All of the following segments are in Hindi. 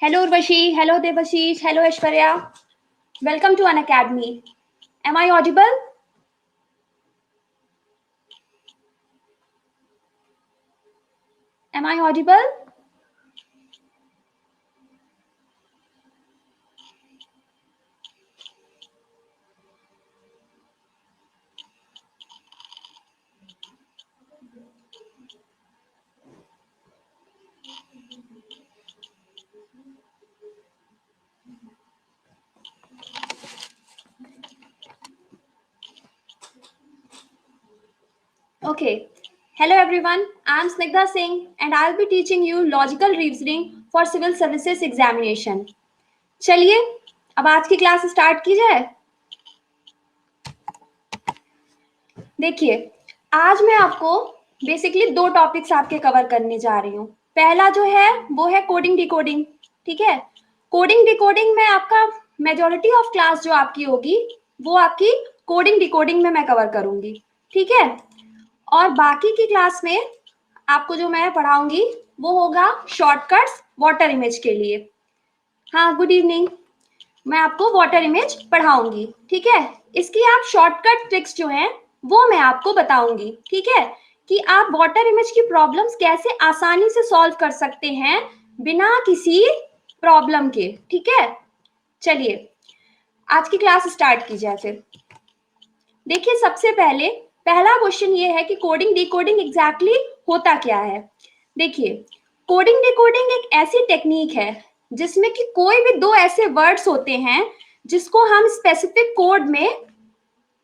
Hello Urvashi, hello Devashish, hello Aishwarya. Welcome to An Academy. Am I audible? Am I audible? Okay. Hello everyone, I am Snigdha Singh and I'll be teaching you logical reasoning for civil services examination. चलिए अब आज की क्लास स्टार्ट की जाए। देखिए, आज मैं आपको बेसिकली दो टॉपिक्स आपके कवर करने जा रही हूँ। पहला जो है वो है कोडिंग डिकोडिंग। ठीक है, कोडिंग डिकोडिंग में आपका मेजॉरिटी ऑफ क्लास जो आपकी होगी वो आपकी कोडिंग डिकोडिंग में मैं कवर करूंगी। ठीक है, और बाकी की क्लास में आपको जो मैं पढ़ाऊंगी वो होगा शॉर्टकट्स वाटर इमेज के लिए। हाँ, गुड इवनिंग। मैं आपको वाटर इमेज पढ़ाऊंगी। ठीक है, इसकी आप शॉर्टकट ट्रिक्स जो हैं वो मैं आपको बताऊंगी। ठीक है, कि आप वाटर इमेज की प्रॉब्लम्स कैसे आसानी से सॉल्व कर सकते हैं बिना किसी प्रॉब्लम के। ठीक है, चलिए आज की क्लास स्टार्ट की जाए फिर। देखिए, सबसे पहले पहला क्वेश्चन ये है कि कोडिंग डिकोडिंग एग्जैक्टली होता क्या है। देखिए, कोडिंग डिकोडिंग एक ऐसी टेक्निक है जिसमें कि कोई भी दो ऐसे वर्ड्स होते हैं जिसको हम स्पेसिफिक कोड में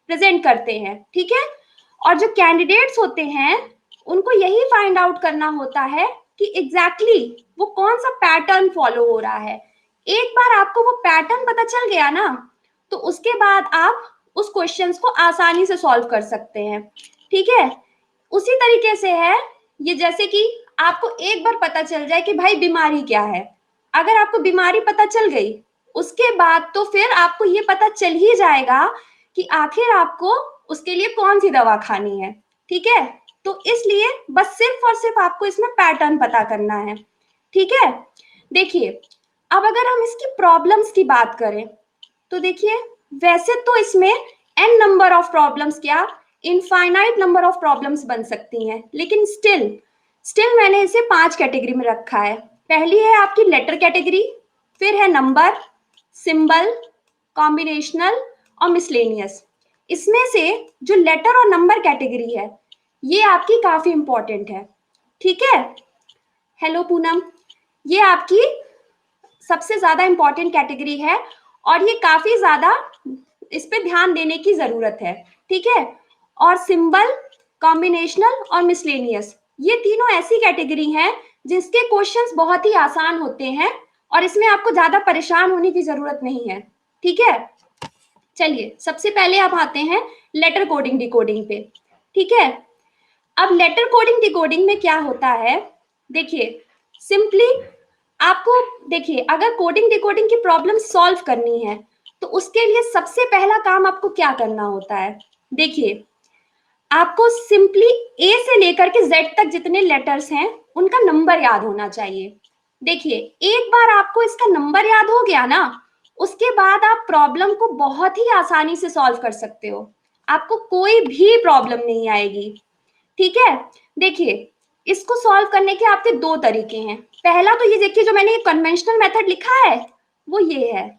प्रेजेंट करते हैं। ठीक है, और जो कैंडिडेट्स होते हैं उनको यही फाइंड आउट करना होता है कि एग्जैक्टली वो कौन सा पैटर्न फॉलो हो रहा है। एक बार आपको वो पैटर्न पता चल गया ना, तो उसके बाद आप उस क्वेश्चंस को आसानी से सॉल्व कर सकते हैं। ठीक है, उसी तरीके से है ये, जैसे कि आपको एक बार पता चल जाए कि भाई बीमारी क्या है। अगर आपको बीमारी पता चल गई, उसके बाद तो फिर आपको ये पता चल ही जाएगा कि आखिर आपको उसके लिए कौन सी दवा खानी है। ठीक है, तो इसलिए बस सिर्फ और सिर्फ आपको इसमें पैटर्न पता करना है। ठीक है, देखिए अब अगर हम इसकी प्रॉब्लम्स की बात करें तो देखिए, वैसे तो इसमें एन नंबर ऑफ प्रॉब्लम्स, क्या इनफाइनाइट नंबर ऑफ प्रॉब्लम्स बन सकती हैं, लेकिन स्टिल स्टिल मैंने इसे 5 कैटेगरी में रखा है। पहली है आपकी लेटर कैटेगरी, फिर है नंबर, सिंबल, कॉम्बिनेशनल और मिसलेनियस। इसमें से जो लेटर और नंबर कैटेगरी है ये आपकी काफी इंपॉर्टेंट है। ठीक है, हेलो पूनम, ये आपकी सबसे ज्यादा इंपॉर्टेंट कैटेगरी है और ये काफी ज्यादा इस पे ध्यान देने की जरूरत है। ठीक है, और सिंबल, कॉम्बिनेशनल और मिसलेनियस, ये तीनों ऐसी कैटेगरी हैं जिसके क्वेश्चंस बहुत ही आसान होते हैं और इसमें आपको ज्यादा परेशान होने की जरूरत नहीं है। ठीक है, चलिए सबसे पहले आप आते हैं लेटर कोडिंग डिकोडिंग पे। ठीक है, अब लेटर कोडिंग डिकोडिंग में क्या होता है, देखिए सिंपली आपको, देखिए अगर कोडिंग डिकोडिंग की प्रॉब्लम सॉल्व करनी है तो उसके लिए सबसे पहला काम आपको क्या करना होता है। देखिए, आपको सिंपली ए से लेकर के जेड तक जितने लेटर्स हैं उनका नंबर याद होना चाहिए। देखिए, एक बार आपको इसका नंबर याद हो गया ना, उसके बाद आप प्रॉब्लम को बहुत ही आसानी से सॉल्व कर सकते हो, आपको कोई भी प्रॉब्लम नहीं आएगी। ठीक है, देखिए इसको सॉल्व करने के आपके दो तरीके हैं। पहला तो ये देखिए, जो मैंने कन्वेंशनल मेथड लिखा है वो ये है।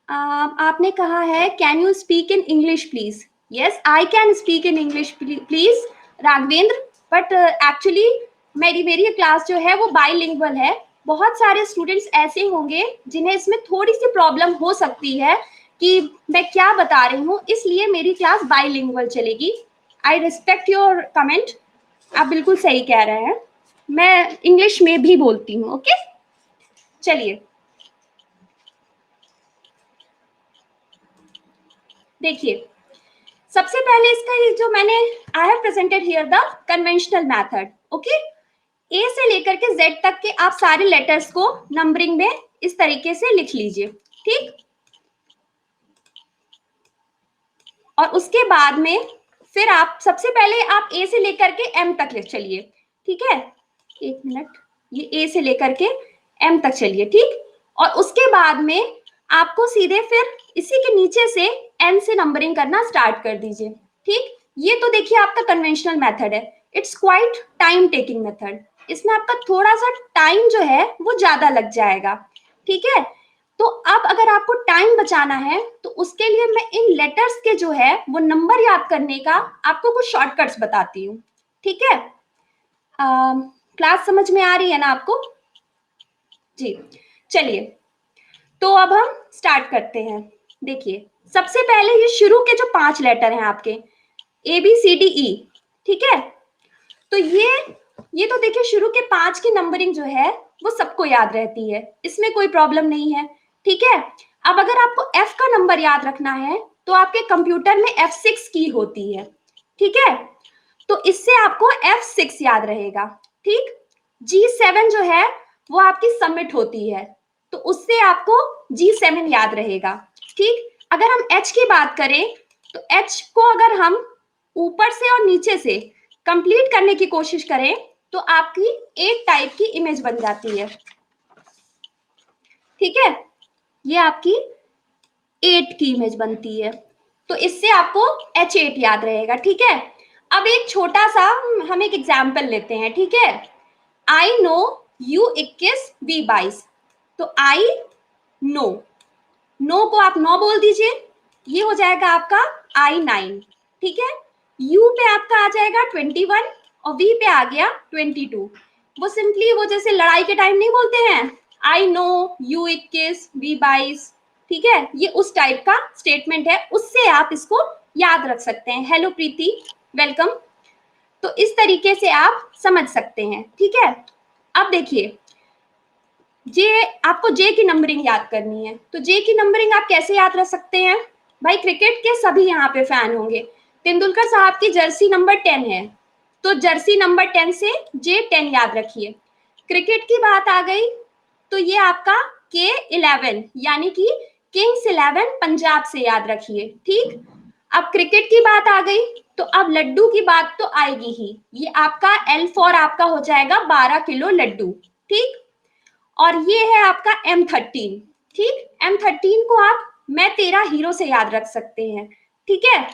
आपने कहा है can you speak in English please. Yes, I can speak in English please Raghavendra, but actually मेरी मेरी क्लास जो है वो बाइलिंगुअल है। बहुत सारे स्टूडेंट्स ऐसे होंगे जिन्हें इसमें थोड़ी सी प्रॉब्लम हो सकती है कि मैं क्या बता रही हूँ, इसलिए मेरी क्लास बाइलिंगुअल चलेगी। आई रिस्पेक्ट योर कमेंट, आप बिल्कुल सही कह रहे हैं, मैं इंग्लिश में भी बोलती हूँ। ओके, चलिए देखिए, सबसे पहले इसका ये जो मैंने, I have presented here the conventional method. Okay, A से लेकर के जेड तक के आप सारे लेटर्स को नंबरिंग में इस तरीके से लिख लीजिए। ठीक, और उसके बाद में फिर आप सबसे पहले आप ए से लेकर के एम तक ले चलिए। ठीक है, एक मिनट, ये ए से लेकर के एम तक चलिए, ठीक। और उसके बाद में आपको सीधे फिर इसी के नीचे से एन से नंबरिंग करना स्टार्ट कर दीजिए, ठीक। ये तो देखिए आपका कन्वेंशनल मेथड है, it's quiet time taking method. इसमें आपका थोड़ा सा टाइम जो है वो ज्यादा लग जाएगा, ठीक है। तो अब अगर आपको टाइम बचाना है तो उसके लिए मैं इन लेटर्स के जो है वो नंबर याद करने का आपको कुछ शॉर्टकट्स बताती हूँ, ठीक है। क्लास समझ में आ रही है ना आपको? जी, चलिए तो अब हम स्टार्ट करते हैं। देखिए सबसे पहले ये शुरू के जो 5 लेटर हैं आपके A B C D E, ठीक है। तो ये तो देखिए शुरू के 5 की नंबरिंग जो है वो सबको याद रहती है, इसमें कोई प्रॉब्लम नहीं है, ठीक है। अब अगर आपको एफ का नंबर याद रखना है तो आपके कंप्यूटर में F6 की होती है, ठीक है। तो इससे आपको F6 याद रहेगा, ठीक। G7 जो है वो आपकी सबमिट होती है, तो उससे आपको G7 याद रहेगा, ठीक। अगर हम H की बात करें तो H को अगर हम ऊपर से और नीचे से कंप्लीट करने की कोशिश करें तो आपकी 8 टाइप की इमेज बन जाती है, ठीक है। ये आपकी 8 की इमेज बनती है, तो इससे आपको H8 याद रहेगा, ठीक है। अब एक छोटा सा हम एक एग्जाम्पल लेते हैं, ठीक है। आई नो U21 V22, तो आई नो, नो को आप 9 बोल दीजिए, ये हो जाएगा आपका I9, ठीक है। U पे आपका आ जाएगा 21 और V पे आ गया 22। वो सिंपली वो जैसे लड़ाई के टाइम नहीं बोलते हैं आई नो U21 V22, ठीक है, ये उस टाइप का स्टेटमेंट है, उससे आप इसको याद रख सकते हैं। हेलो प्रीति, वेलकम। तो इस तरीके से आप समझ सकते हैं, ठीक है। अब देखिए जे, आपको जे की नंबरिंग याद करनी है, तो जे की नंबरिंग आप कैसे याद रख सकते हैं? भाई क्रिकेट के सभी यहाँ पे फैन होंगे, तेंदुलकर साहब की जर्सी नंबर 10 है, तो जर्सी नंबर 10 से J10 याद रखिए। क्रिकेट की बात आ गई तो ये आपका K11 यानी कि किंग्स 11 पंजाब से याद रखिए, ठीक। अब क्रिकेट की बात आ गई तो अब लड्डू की बात तो आएगी ही, ये आपका L4 आपका हो जाएगा 12 किलो लड्डू, ठीक। और ये है आपका M13, ठीक। M13 को आप मैं तेरा हीरो से याद रख सकते हैं, ठीक है।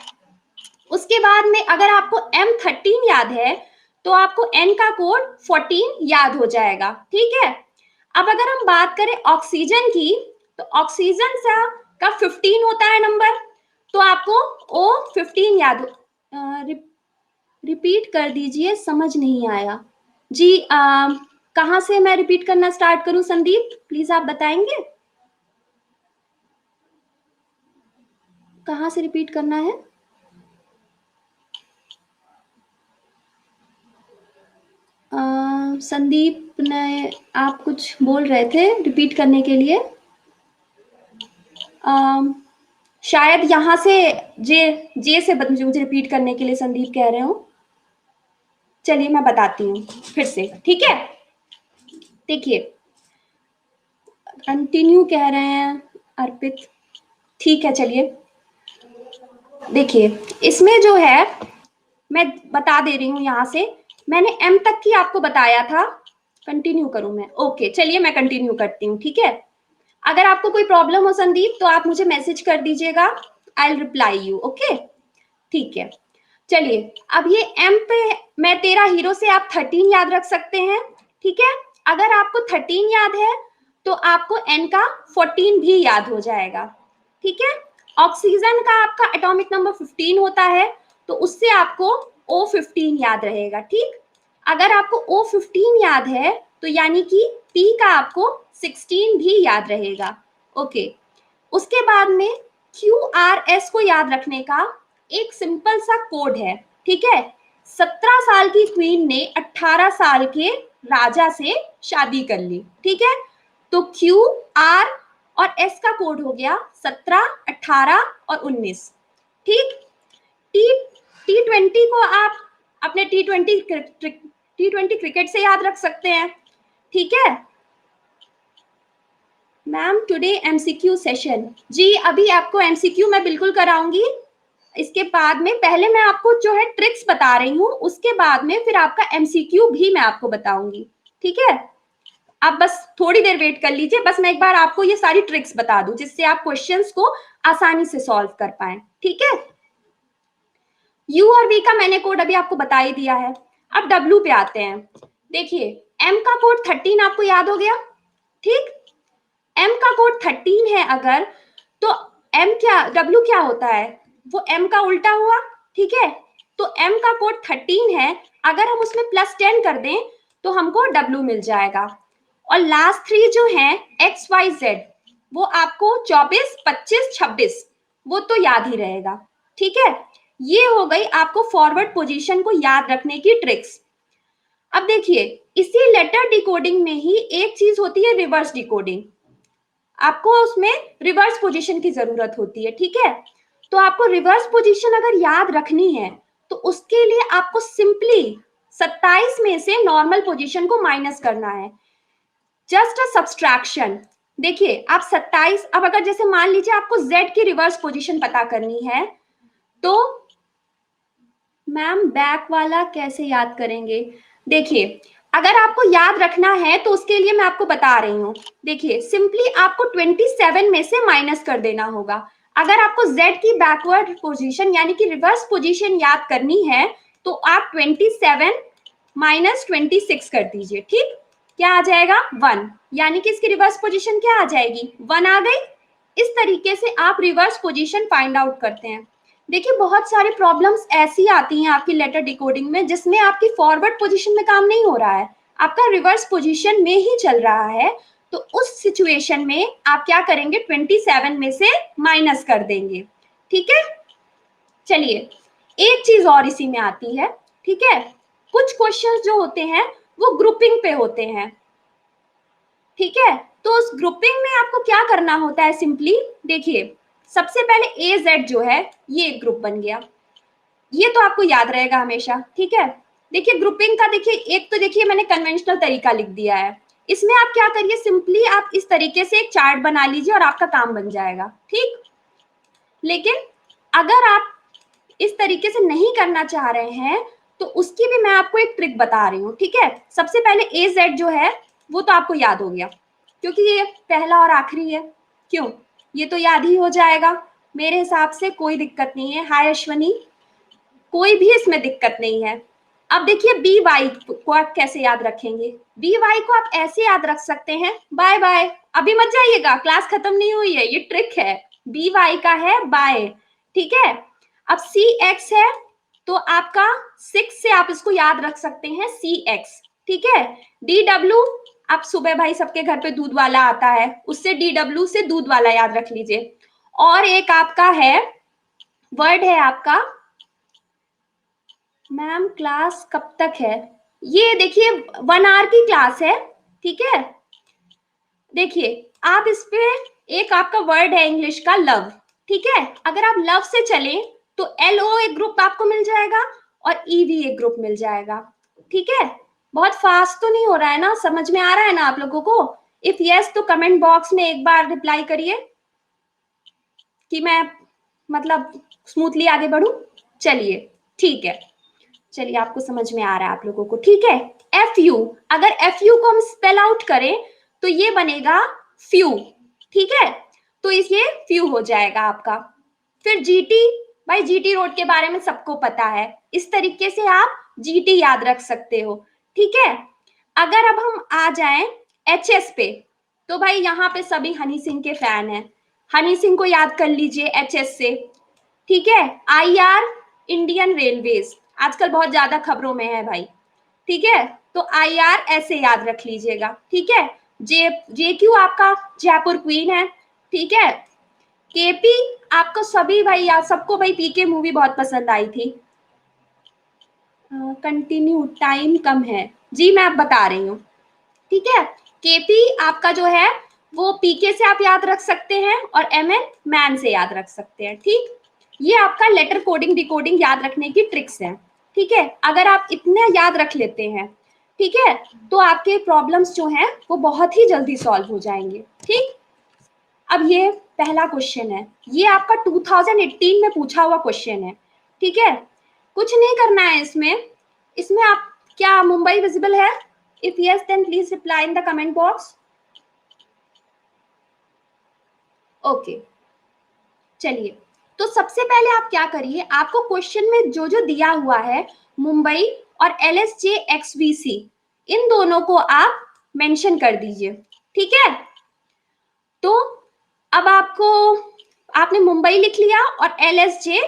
उसके बाद में अगर आपको M13 याद है तो आपको N का कोड 14 याद हो जाएगा, ठीक है। अब अगर हम बात करें ऑक्सीजन की तो ऑक्सीजन का 15 होता है नंबर, तो आपको O15 याद रिपीट कर दीजिए, समझ नहीं आया जी। कहाँ से मैं रिपीट करना स्टार्ट करूं संदीप, प्लीज आप बताएंगे कहाँ से रिपीट करना है? संदीप ने आप कुछ बोल रहे थे रिपीट करने के लिए, शायद यहाँ से जे जे से मुझे रिपीट करने के लिए संदीप कह रहे हो। चलिए मैं बताती हूँ फिर से, ठीक है। देखिए कंटिन्यू कह रहे हैं अर्पित, ठीक है। चलिए देखिए इसमें जो है मैं बता दे रही हूँ, यहाँ से मैंने M तक की आपको बताया था। कंटिन्यू करूं मैं? ओके चलिए मैं कंटिन्यू करती हूँ, ठीक है। अगर आपको कोई प्रॉब्लम हो संदीप तो आप मुझे मैसेज कर दीजिएगा, I will reply you, okay ठीक है। चलिए अब ये M पे मैं तेरा हीरो से आप 13 याद रख सकते हैं, ठीक है। अगर आपको 13 याद है तो आपको N का 14 भी याद हो जाएगा, ठीक है। ऑक्सीजन का आपका एटॉमिक नंबर 15 होता है, तो उससे आपको O15 याद रहेगा, ठीक। अगर आपको O15 याद है तो यानी कि P का आपको 16 भी याद रहेगा, ओके। उसके बाद में QRS को याद रखने का एक सिंपल सा कोड है, ठीक है। 17 साल की क्वीन ने 18 साल के राजा से शादी कर ली, ठीक है। तो QR और S का कोड हो गया 17, 18 और 19, ठीक। T20 को आप अपने T20 क्रिकेट से याद रख सकते हैं, ठीक है। मैम टुडे MCQ सेशन, जी अभी आपको MCQ मैं बिल्कुल कराऊंगी। इसके बाद में पहले मैं आपको जो है ट्रिक्स बता रही हूँ, उसके बाद में फिर आपका MCQ भी मैं आपको बताऊंगी, ठीक है। आप बस थोड़ी देर वेट कर लीजिए, बस मैं एक बार आपको ये सारी ट्रिक्स बता दूं जिससे आप क्वेश्चंस को आसानी से सॉल्व कर पाए, ठीक है। यू और वी का मैंने कोड अभी आपको बता ही दिया है। अब डब्ल्यू पे आते हैं। देखिए एम का कोड 13 आपको याद हो गया, ठीक। एम का कोड 13 है अगर, तो एम क्या, डब्ल्यू क्या होता है, वो एम का उल्टा हुआ, ठीक है। तो एम का कोड 13 है, अगर हम उसमें +10 कर दें तो हमको डब्ल्यू मिल जाएगा। और लास्ट 3 जो है एक्स वाई जेड, वो आपको 24, 25, 26 वो तो याद ही रहेगा, ठीक है। ये हो गई आपको फॉरवर्ड पोजीशन को याद रखने की ट्रिक्स। अब देखिए इसी लेटर डिकोडिंग में ही एक चीज होती है रिवर्स डिकोडिंग। आपको उसमें रिवर्स पोजीशन की जरूरत होती है, ठीक है। तो आपको रिवर्स पोजीशन अगर याद रखनी है तो उसके लिए आपको सिंपली 27 में से नॉर्मल पोजीशन को माइनस करना है, जस्ट अ सब्सट्रैक्शन। देखिए आप 27, अब अगर जैसे मान लीजिए आपको z की रिवर्स पोजीशन पता करनी है, तो मैम बैक वाला कैसे याद करेंगे। देखिए अगर आपको याद रखना है तो उसके लिए मैं आपको बता रही हूँ। देखिए सिंपली आपको 27 में से माइनस कर देना होगा। अगर आपको z की बैकवर्ड पोजीशन यानी कि रिवर्स पोजीशन याद करनी है तो आप 27 माइनस 26 कर दीजिए, ठीक। क्या आ जाएगा 1, यानी कि इसकी रिवर्स पोजीशन क्या आ जाएगी 1 आ गई। इस तरीके से आप रिवर्स पोजीशन फाइंड आउट करते हैं। देखिए बहुत सारी प्रॉब्लम्स ऐसी आती हैं आपकी लेटर डिकोडिंग में जिसमें आपकी फॉरवर्ड पोजीशन में काम नहीं हो रहा है, आपका रिवर्स पोजीशन में ही चल रहा है। तो उस सिचुएशन में आप क्या करेंगे 27 में से माइनस कर देंगे, ठीक है। चलिए एक चीज और इसी में आती है, ठीक है। कुछ क्वेश्चंस जो होते हैं वो ग्रुपिंग पे होते हैं, ठीक है। तो उस ग्रुपिंग में आपको क्या करना होता है, सिंपली देखिए सबसे पहले ए जेड जो है ये एक ग्रुप बन गया, ये तो आपको याद रहेगा हमेशा, ठीक है। देखिए ग्रुपिंग का देखिए एक तो देखिए मैंने कन्वेंशनल तरीका लिख दिया है, इसमें आप क्या करिए सिंपली आप इस तरीके से एक चार्ट बना लीजिए और आपका काम बन जाएगा, ठीक। लेकिन अगर आप इस तरीके से नहीं करना चाह रहे हैं तो उसकी भी मैं आपको एक ट्रिक बता रही हूँ, ठीक है। सबसे पहले ए जेड जो है वो तो आपको याद हो गया क्योंकि ये पहला और आखिरी है, क्यों, ये तो याद ही हो जाएगा मेरे हिसाब से, कोई दिक्कत नहीं है। हाय अश्वनी, कोई भी इसमें दिक्कत नहीं है। अब देखिए बी वाई को आप कैसे याद रखेंगे, बी वाई को आप ऐसे याद रख सकते हैं, बाय बाय, अभी मत जाइएगा क्लास खत्म नहीं हुई है, ये ट्रिक है। बी वाई का है बाय, ठीक है। अब सी एक्स है तो आपका 6 से आप इसको याद रख सकते हैं सी एक्स, ठीक है। डी डब्ल्यू, आप सुबह भाई सबके घर पे दूध वाला आता है, उससे डी डब्ल्यू से दूध वाला याद रख लीजिए। और एक आपका है वर्ड है आपका, मैम क्लास कब तक है, ये देखिए 1 आवर की क्लास है, ठीक है। देखिए आप इस पे एक आपका वर्ड है इंग्लिश का लव, ठीक है। अगर आप लव से चले तो एल ओ एक ग्रुप आपको मिल जाएगा और ई वी एक ग्रुप मिल जाएगा, ठीक है। बहुत फास्ट तो नहीं हो रहा है ना, समझ में आ रहा है ना आप लोगों को। इफ यस तो कमेंट बॉक्स में एक बार रिप्लाई करिए कि मैं मतलब स्मूथली आगे बढ़ू। चलिए ठीक है, चलिए आपको समझ में आ रहा है आप लोगों को, ठीक है। एफ यू, अगर एफ यू को हम स्पेल आउट करें तो ये बनेगा फ्यू, ठीक है। तो ये फ्यू हो जाएगा आपका। फिर जीटी, भाई जीटी रोड के बारे में सबको पता है, इस तरीके से आप जीटी याद रख सकते हो, ठीक है। अगर अब हम आ जाएं एच एस पे, तो भाई यहाँ पे सभी हनी सिंह के फैन हैं, हनी सिंह को याद कर लीजिए एच एस से, ठीक है। आई आर, इंडियन रेलवेज, आजकल बहुत ज्यादा खबरों में है भाई, ठीक है। तो आई आर ऐसे याद रख लीजिएगा, ठीक है। जे जे क्यू आपका जयपुर क्वीन है, ठीक है। केपी आपको सभी भाई याद, सबको भाई पीके मूवी बहुत पसंद आई थी। कंटिन्यू, टाइम कम है जी, मैं अब बता रही हूँ, ठीक है। केपी आपका जो है वो पीके से आप याद रख सकते हैं और एम एन मैन से याद रख सकते हैं, ठीक। ये आपका लेटर कोडिंग डिकोडिंग याद रखने की ट्रिक्स है, ठीक है। अगर आप इतने याद रख लेते हैं, ठीक है, तो आपके प्रॉब्लम्स जो हैं वो बहुत ही जल्दी सॉल्व हो जाएंगे, ठीक। अब ये पहला क्वेश्चन है, ये आपका 2018 में पूछा हुआ क्वेश्चन है, ठीक है। कुछ नहीं करना है इसमें, इसमें आप क्या मुंबई विजिबल है, If yes, then please reply in the comment box. Okay चलिए, तो सबसे पहले आप क्या करिए, आपको क्वेश्चन में जो जो दिया हुआ है मुंबई और LSJ XVC, इन दोनों को आप मेंशन कर दीजिए, ठीक है। तो अब आपने मुंबई लिख लिया और LSJ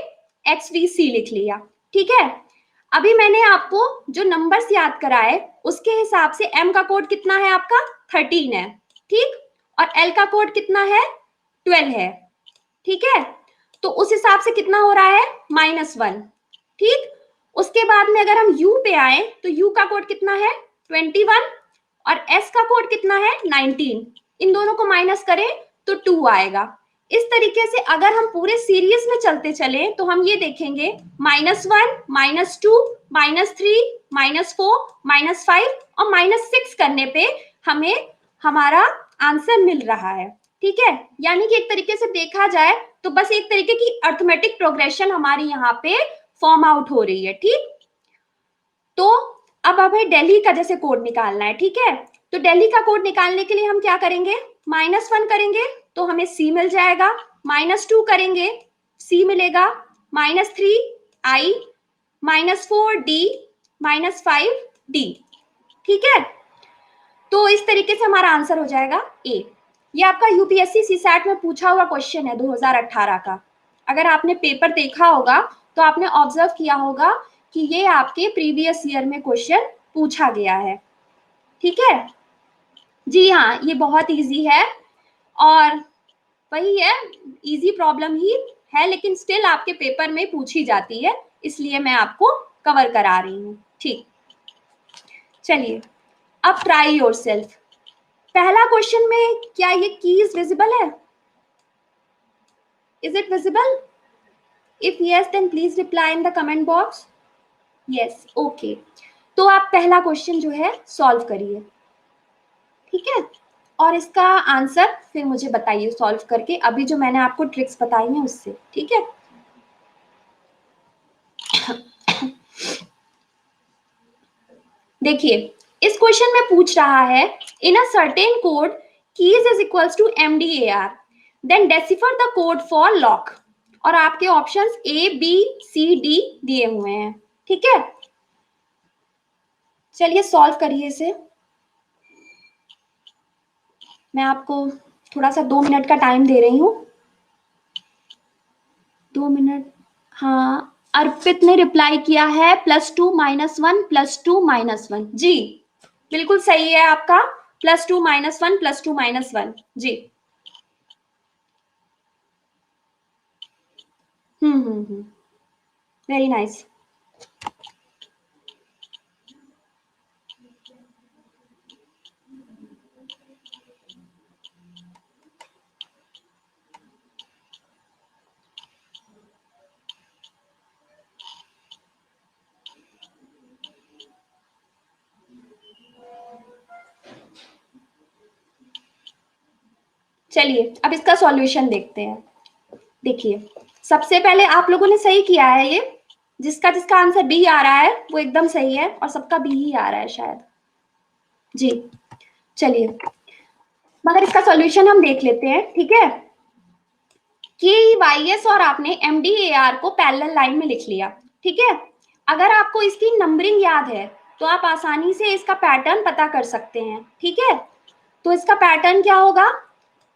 XVC लिख लिया, ठीक है। अभी मैंने आपको जो नंबर्स याद कराए उसके हिसाब से M का कोड कितना है आपका 13 है, ठीक, और L का कोड कितना है 12 है, ठीक है। तो उस हिसाब से कितना हो रहा है -1, ठीक। उसके बाद में अगर हम U पे आए तो U का कोड कितना है 21 और S का कोड कितना है 19, इन दोनों को माइनस करें तो 2 आएगा। इस तरीके से अगर हम पूरे सीरीज में चलते चले तो हम ये देखेंगे -1, -2, -3, -4, -5 और -6 करने पे हमें हमारा आंसर मिल रहा है, ठीक है। यानी कि एक तरीके से देखा जाए तो बस एक तरीके की अर्थमेटिक प्रोग्रेशन हमारी यहाँ पे फॉर्म आउट हो रही है, ठीक। तो अब हमें दिल्ली का जैसे कोड निकालना है, ठीक है। तो दिल्ली का कोड निकालने के लिए हम क्या करेंगे, -1 करेंगे तो हमें C मिल जाएगा, -2 करेंगे C मिलेगा, -3 I, -4 D, -5 D, ठीक है। तो इस तरीके से हमारा आंसर हो जाएगा A। ये आपका यूपीएससी सीसैट में पूछा हुआ क्वेश्चन है 2018 का। अगर आपने पेपर देखा होगा तो आपने ऑब्जर्व किया होगा कि ये आपके प्रीवियस ईयर में क्वेश्चन पूछा गया है, ठीक है। जी हाँ, ये बहुत इजी है और वही है, इजी प्रॉब्लम ही है, लेकिन स्टिल आपके पेपर में पूछी जाती है, इसलिए मैं आपको कवर करा रही हूँ, ठीक। चलिए अब ट्राई योरसेल्फ। पहला क्वेश्चन में क्या ये कीज विजिबल है? Is it visible? If yes, then please reply in the comment box. Yes, okay. तो आप पहला क्वेश्चन जो है सॉल्व करिए, ठीक है। और इसका आंसर फिर मुझे बताइए सॉल्व करके, अभी जो मैंने आपको ट्रिक्स बताई हैं उससे, ठीक है। देखिए इस क्वेश्चन में पूछ रहा है in a certain code keys is equals to MDAR, then decipher the code for lock, और आपके options A, B, C, D दिए हुए हैं, ठीक है। चलिए सॉल्व करिए इसे। मैं आपको थोड़ा सा 2 मिनट का टाइम दे रही हूँ, 2 मिनट। हाँ, अर्पित ने रिप्लाई किया है +2 -1 +2 -1, जी बिल्कुल सही है आपका, +2 -1 +2 -1, जी। Very nice. चलिए अब इसका सॉल्यूशन देखते हैं। देखिए सबसे पहले आप लोगों ने सही किया है, ये जिसका जिसका आंसर बी आ रहा है वो एकदम सही है और सबका बी ही आ रहा है शायद, जी। चलिए मगर इसका सॉल्यूशन हम देख लेते हैं, ठीक है। KYS और आपने MDAR को पैरेलल लाइन में लिख लिया, ठीक है। अगर आपको इसकी नंबरिंग याद है तो आप आसानी से इसका पैटर्न पता कर सकते हैं, ठीक है। तो इसका पैटर्न क्या होगा,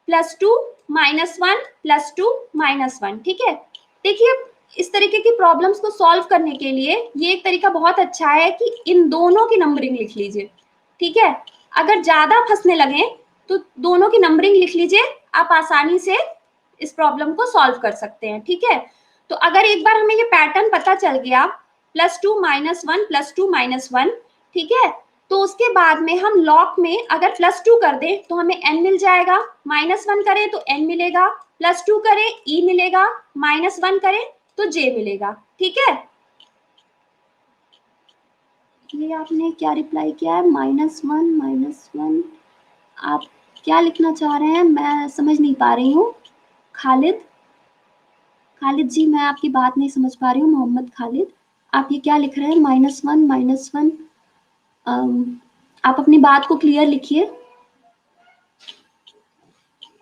+2 -1 +2 -1, ठीक है। देखिए इस तरीके की प्रॉब्लम्स को सॉल्व करने के लिए ये एक तरीका बहुत अच्छा है कि इन दोनों की नंबरिंग लिख लीजिए, ठीक है। अगर ज्यादा फंसने लगे तो दोनों की नंबरिंग लिख लीजिए, आप आसानी से इस प्रॉब्लम को सॉल्व कर सकते हैं, ठीक है। तो अगर एक बार हमें ये पैटर्न पता चल गया +2 -1 +2 -1, ठीक है, तो उसके बाद में हम लॉक में अगर +2 कर दें तो हमें n मिल जाएगा, -1 करें तो n मिलेगा, +2 करें e मिलेगा, -1 करें तो j मिलेगा, ठीक है। ये आपने क्या रिप्लाई किया है, -1 -1, आप क्या लिखना चाह रहे हैं मैं समझ नहीं पा रही हूँ। खालिद, खालिद जी मैं आपकी बात नहीं समझ पा रही हूँ। मोहम्मद खालिद, आप ये क्या लिख रहे हैं, -1 -1, आप अपनी बात को क्लियर लिखिए।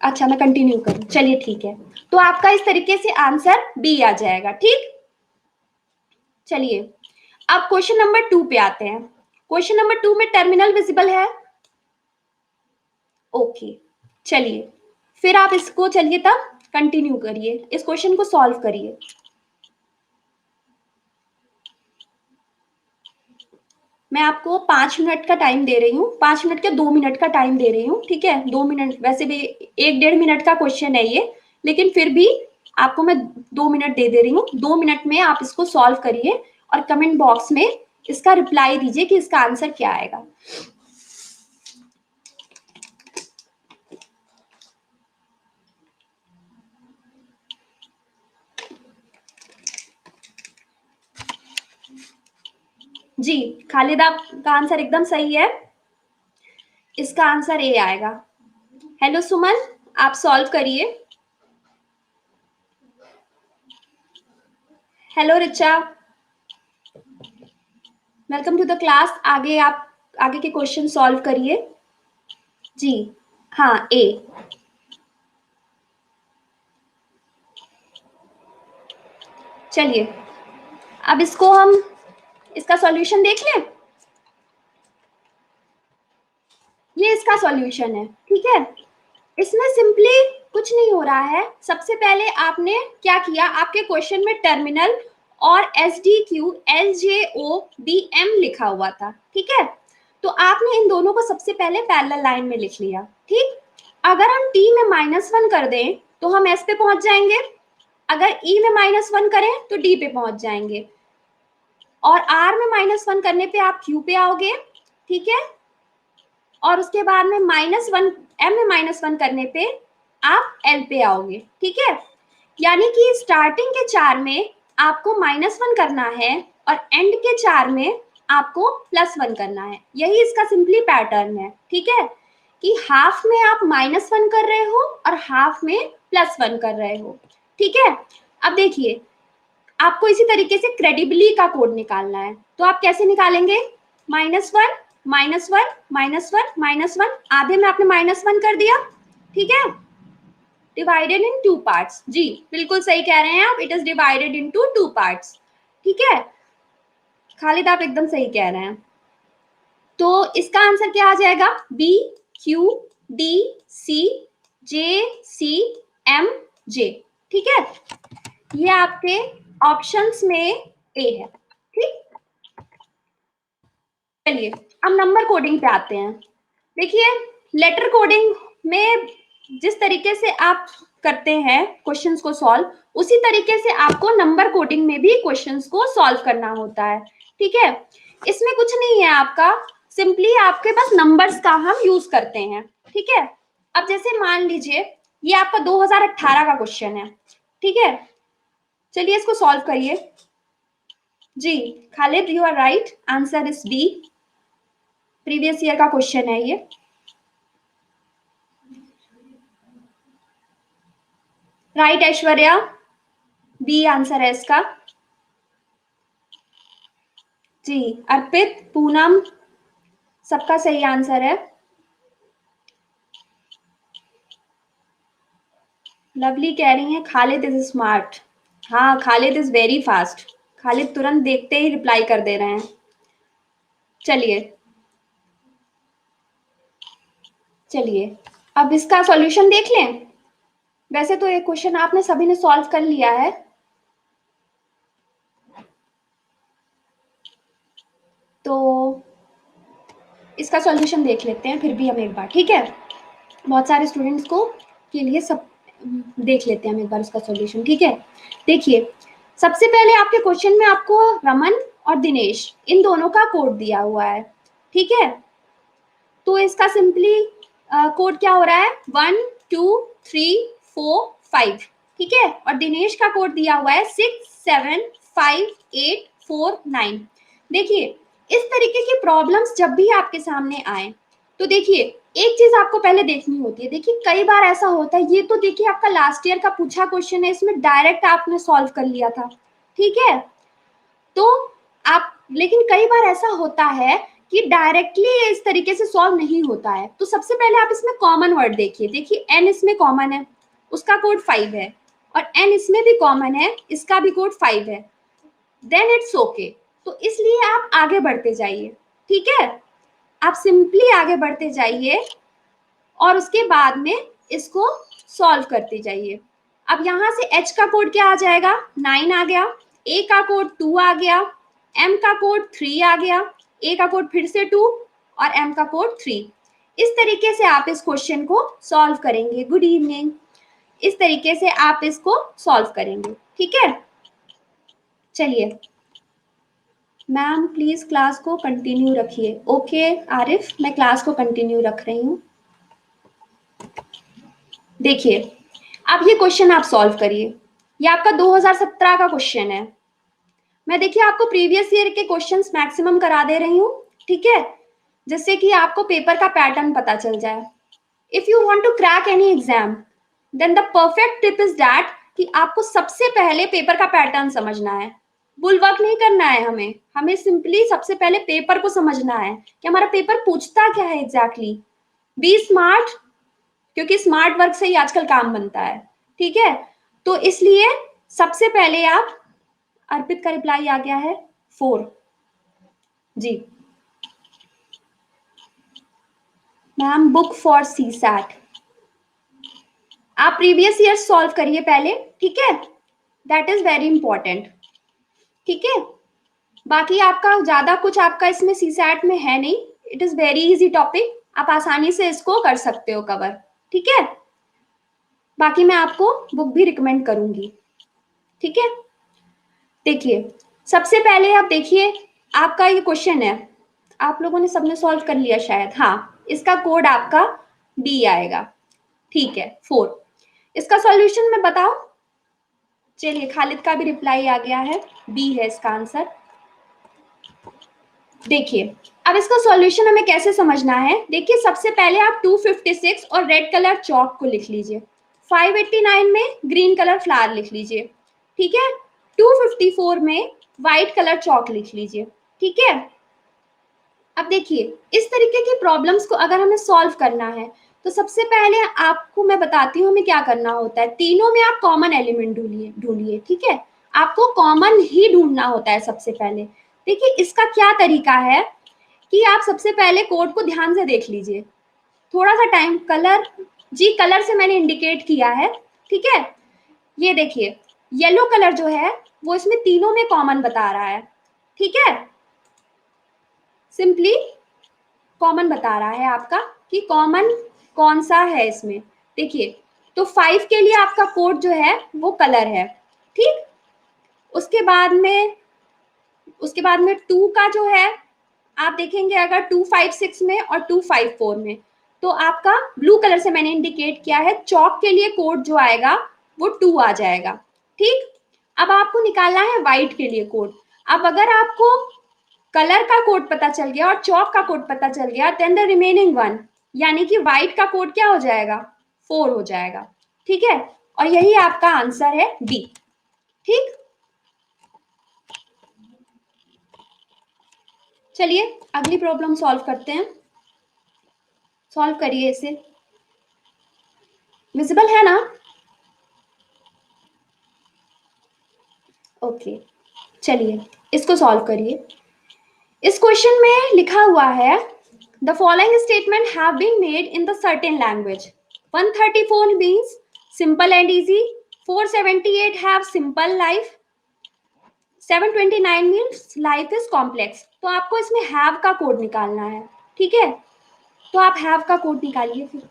अच्छा, मैं कंटिन्यू करूं, चलिए ठीक है। तो आपका इस तरीके से आंसर बी आ जाएगा, ठीक। चलिए अब क्वेश्चन नंबर 2 पे आते हैं। क्वेश्चन नंबर 2 में टर्मिनल विजिबल है? ओके, चलिए फिर आप इसको चलिए तब कंटिन्यू करिए, इस क्वेश्चन को सॉल्व करिए। मैं आपको 5 मिनट का टाइम दे रही हूँ, 5 मिनट के 2 मिनट का टाइम दे रही हूँ, ठीक है। 2 मिनट, वैसे भी 1-1.5 मिनट का क्वेश्चन है ये, लेकिन फिर भी आपको मैं 2 मिनट दे रही हूँ। 2 मिनट में आप इसको सॉल्व करिए और कमेंट बॉक्स में इसका रिप्लाई दीजिए कि इसका आंसर क्या आएगा। जी, खालिद आपका आंसर एकदम सही है, इसका आंसर ए आएगा। हेलो सुमन, आप सॉल्व करिए। Hello Richa, welcome to the class. आगे आप आगे के क्वेश्चन सॉल्व करिए। जी हाँ, ए। चलिए अब इसको हम इसका सॉल्यूशन देख लें। ये इसका सॉल्यूशन है, ठीक है। इसमें सिंपली कुछ नहीं हो रहा है। सबसे पहले आपने क्या किया, आपके क्वेश्चन में टर्मिनल और S D Q L J O D M लिखा हुआ था, ठीक है। तो आपने इन दोनों को सबसे पहले पैरेलल लाइन में लिख लिया, ठीक। अगर हम टी में -1 कर दें तो हम एस पे पहुंच जाएंगे, अगर ई में -1 करें तो डी पे पहुंच जाएंगे, और आर में -1 करने पे आप क्यू पे आओगे, ठीक है। और उसके बाद में -1 एम में -1 करने पे आप एल पे आओगे, ठीक है। यानी कि स्टार्टिंग के 4 में आपको -1 करना है और एंड के 4 में आपको +1 करना है। यही इसका सिंपली पैटर्न है, ठीक है, कि हाफ में आप -1 कर रहे हो और हाफ में +1 कर रहे हो, ठीक है। अब देखिए, आपको इसी तरीके से क्रेडिबली का कोड निकालना है, तो आप कैसे निकालेंगे? -1 -1 -1 -1, आधे में आपने -1 कर दिया, ठीक है। डिवाइडेड इन 2 पार्ट्स, जी बिल्कुल सही कह रहे हैं आप, it is divided into 2 parts, ठीक है। खालिद आप एकदम सही कह रहे हैं। तो इसका आंसर क्या आ जाएगा? बी क्यू डी सी जे सी एम जे, ठीक है। ये आपके ऑप्शंस में ए है, ठीक। चलिए अब नंबर कोडिंग पे आते हैं। देखिए, लेटर कोडिंग में जिस तरीके से आप करते हैं क्वेश्चंस को सॉल्व, उसी तरीके से आपको नंबर कोडिंग में भी क्वेश्चंस को सॉल्व करना होता है, ठीक है। इसमें कुछ नहीं है आपका, सिंपली आपके पास नंबर्स का हम यूज करते हैं, ठीक है। अब जैसे मान लीजिए ये आपका 2018 का क्वेश्चन है, ठीक है। चलिए इसको सॉल्व करिए। जी Khalid, you are right, answer is D, previous year का क्वेश्चन है ये। राइट ऐश्वर्या, बी आंसर है इसका। जी अर्पित, पूनम, सबका सही आंसर है। लवली कह रही है खालिद इज स्मार्ट। हाँ, Khalid is very fast, Khalid तुरंत देखते ही रिप्लाई कर दे रहे हैं। चलिए चलिए अब इसका सॉल्यूशन देख लें। वैसे तो ये क्वेश्चन आपने सभी ने सॉल्व कर लिया है, तो इसका सॉल्यूशन देख लेते हैं फिर भी हम एक बार, ठीक है। बहुत सारे स्टूडेंट्स को के लिए सब देख लेते हैं हम एक बार उसका सॉल्यूशन, ठीक है। देखिए, सबसे पहले आपके क्वेश्चन में आपको रमन और दिनेश इन दोनों का कोड दिया हुआ है, ठीक है। तो इसका सिंपली कोड क्या हो रहा है? 1 2 3 4 5, ठीक है। और दिनेश का कोड दिया हुआ है 6 7 5 8 4 9। देखिए, इस तरीके की प्रॉब्लम्स जब भी आपके सामने आए तो देखिए, एक चीज आपको पहले देखनी होती है। देखिए, कई बार ऐसा होता है, ये तो देखिए आपका लास्ट ईयर का पूछा क्वेश्चन है, इसमें डायरेक्ट आपने सॉल्व कर लिया था, ठीक है। तो आप, लेकिन कई बार ऐसा होता है कि डायरेक्टली इस तरीके से सॉल्व नहीं होता है। तो सबसे पहले आप इसमें कॉमन वर्ड देखिए, देखिए n इसमें कॉमन है, उसका कोड 5 है, और n इसमें भी कॉमन है, इसका भी कोड 5 है, देन इट्स ओके। तो इसलिए आप आगे बढ़ते जाइए, ठीक है, आप सिंपली आगे बढ़ते जाइए और उसके बाद में इसको सॉल्व करते जाइए। अब यहां से h का कोड क्या आ जाएगा, 9 आ गया, a का कोड 2 आ गया, m का कोड 3 आ गया, a का कोड फिर से 2 और m का कोड 3। इस तरीके से आप इस क्वेश्चन को सॉल्व करेंगे। Good evening. इस तरीके से आप इसको सॉल्व करेंगे, ठीक है। चलिए मैम प्लीज क्लास को कंटिन्यू रखिए। ओके आरिफ, मैं क्लास को कंटिन्यू रख रही हूँ। देखिए अब ये क्वेश्चन आप सॉल्व करिए, ये आपका 2017 का क्वेश्चन है। मैं देखिए आपको प्रीवियस ईयर के क्वेश्चंस मैक्सिमम करा दे रही हूँ, ठीक है, जिससे कि आपको पेपर का पैटर्न पता चल जाए। If you want to crack any exam then the perfect tip is that कि आपको सबसे पहले पेपर का पैटर्न समझना है। बुलवर्क नहीं करना है, हमें सिंपली सबसे पहले पेपर को समझना है कि हमारा पेपर पूछता क्या है एग्जैक्टली। बी स्मार्ट, क्योंकि स्मार्ट वर्क से ही आजकल काम बनता है, ठीक है। तो इसलिए सबसे पहले आप, अर्पित का रिप्लाई आ गया है 4 जी ma'am, book for C SAT. आप प्रीवियस ईयर सॉल्व करिए पहले, ठीक है, दैट इज वेरी इंपॉर्टेंट, ठीक है। बाकी आपका ज्यादा कुछ आपका इसमें सी सैट में है नहीं, it is very easy topic, आप आसानी से इसको कर सकते हो कवर, ठीक है। बाकी मैं आपको बुक भी रिकमेंड करूंगी, ठीक है। देखिए सबसे पहले आप देखिए, आपका ये क्वेश्चन है, आप लोगों ने सबने सॉल्व कर लिया शायद, हाँ, इसका कोड आपका डी आएगा, ठीक है 4। इसका सॉल्यूशन मैं बताऊं, चलिए खालिद का भी रिप्लाई आ गया है, बी है इसका आंसर। देखिए अब इसका सॉल्यूशन हमें कैसे समझना है। देखिए सबसे पहले आप 256 और रेड कलर चौक को लिख लीजिए, 589 में ग्रीन कलर फ्लावर लिख लीजिए, ठीक है, 254 में व्हाइट कलर चौक लिख लीजिए, ठीक है। अब देखिए इस तरीके की प्रॉब्लम्स को अगर हमें सॉल्व करना है तो सबसे पहले आपको मैं बताती हूँ हमें क्या करना होता है। तीनों में आप कॉमन एलिमेंट ढूंढिए, ठीक है, आपको कॉमन ही ढूंढना होता है सबसे पहले। देखिए इसका क्या तरीका है कि आप सबसे पहले कोड को ध्यान से देख लीजिए, थोड़ा सा टाइम, कलर जी, कलर से मैंने इंडिकेट किया है, ठीक है। ये देखिए येलो कलर जो है वो इसमें तीनों में कॉमन बता रहा है, ठीक है, सिंपली कॉमन बता रहा है आपका कि कॉमन कौन सा है इसमें। देखिए तो 5 के लिए आपका कोड जो है वो कलर है, ठीक। उसके बाद में 2 का जो है आप देखेंगे अगर 256 में और 254 में, तो आपका ब्लू कलर से मैंने इंडिकेट किया है, चौक के लिए कोड जो आएगा वो 2 आ जाएगा, ठीक। अब आपको निकालना है व्हाइट के लिए कोड। अब अगर आपको कलर का कोड पता चल गया और चौक का कोड पता चल गया, देन द रिमेनिंग वन, यानी कि व्हाइट का कोड क्या हो जाएगा, 4 हो जाएगा, ठीक है। और यही आपका आंसर है बी, ठीक। चलिए अगली प्रॉब्लम सॉल्व करते हैं, सॉल्व करिए इसे, विजिबल है ना। ओके चलिए इसको सॉल्व करिए। इस क्वेश्चन में लिखा हुआ है the following statement have been made in the certain language. 134 means simple and easy, 478 have simple life, 729 means life is complex. तो आपको इसमें हैव का कोड निकालना है, ठीक है। तो आप हैव का कोड निकालिए फिर।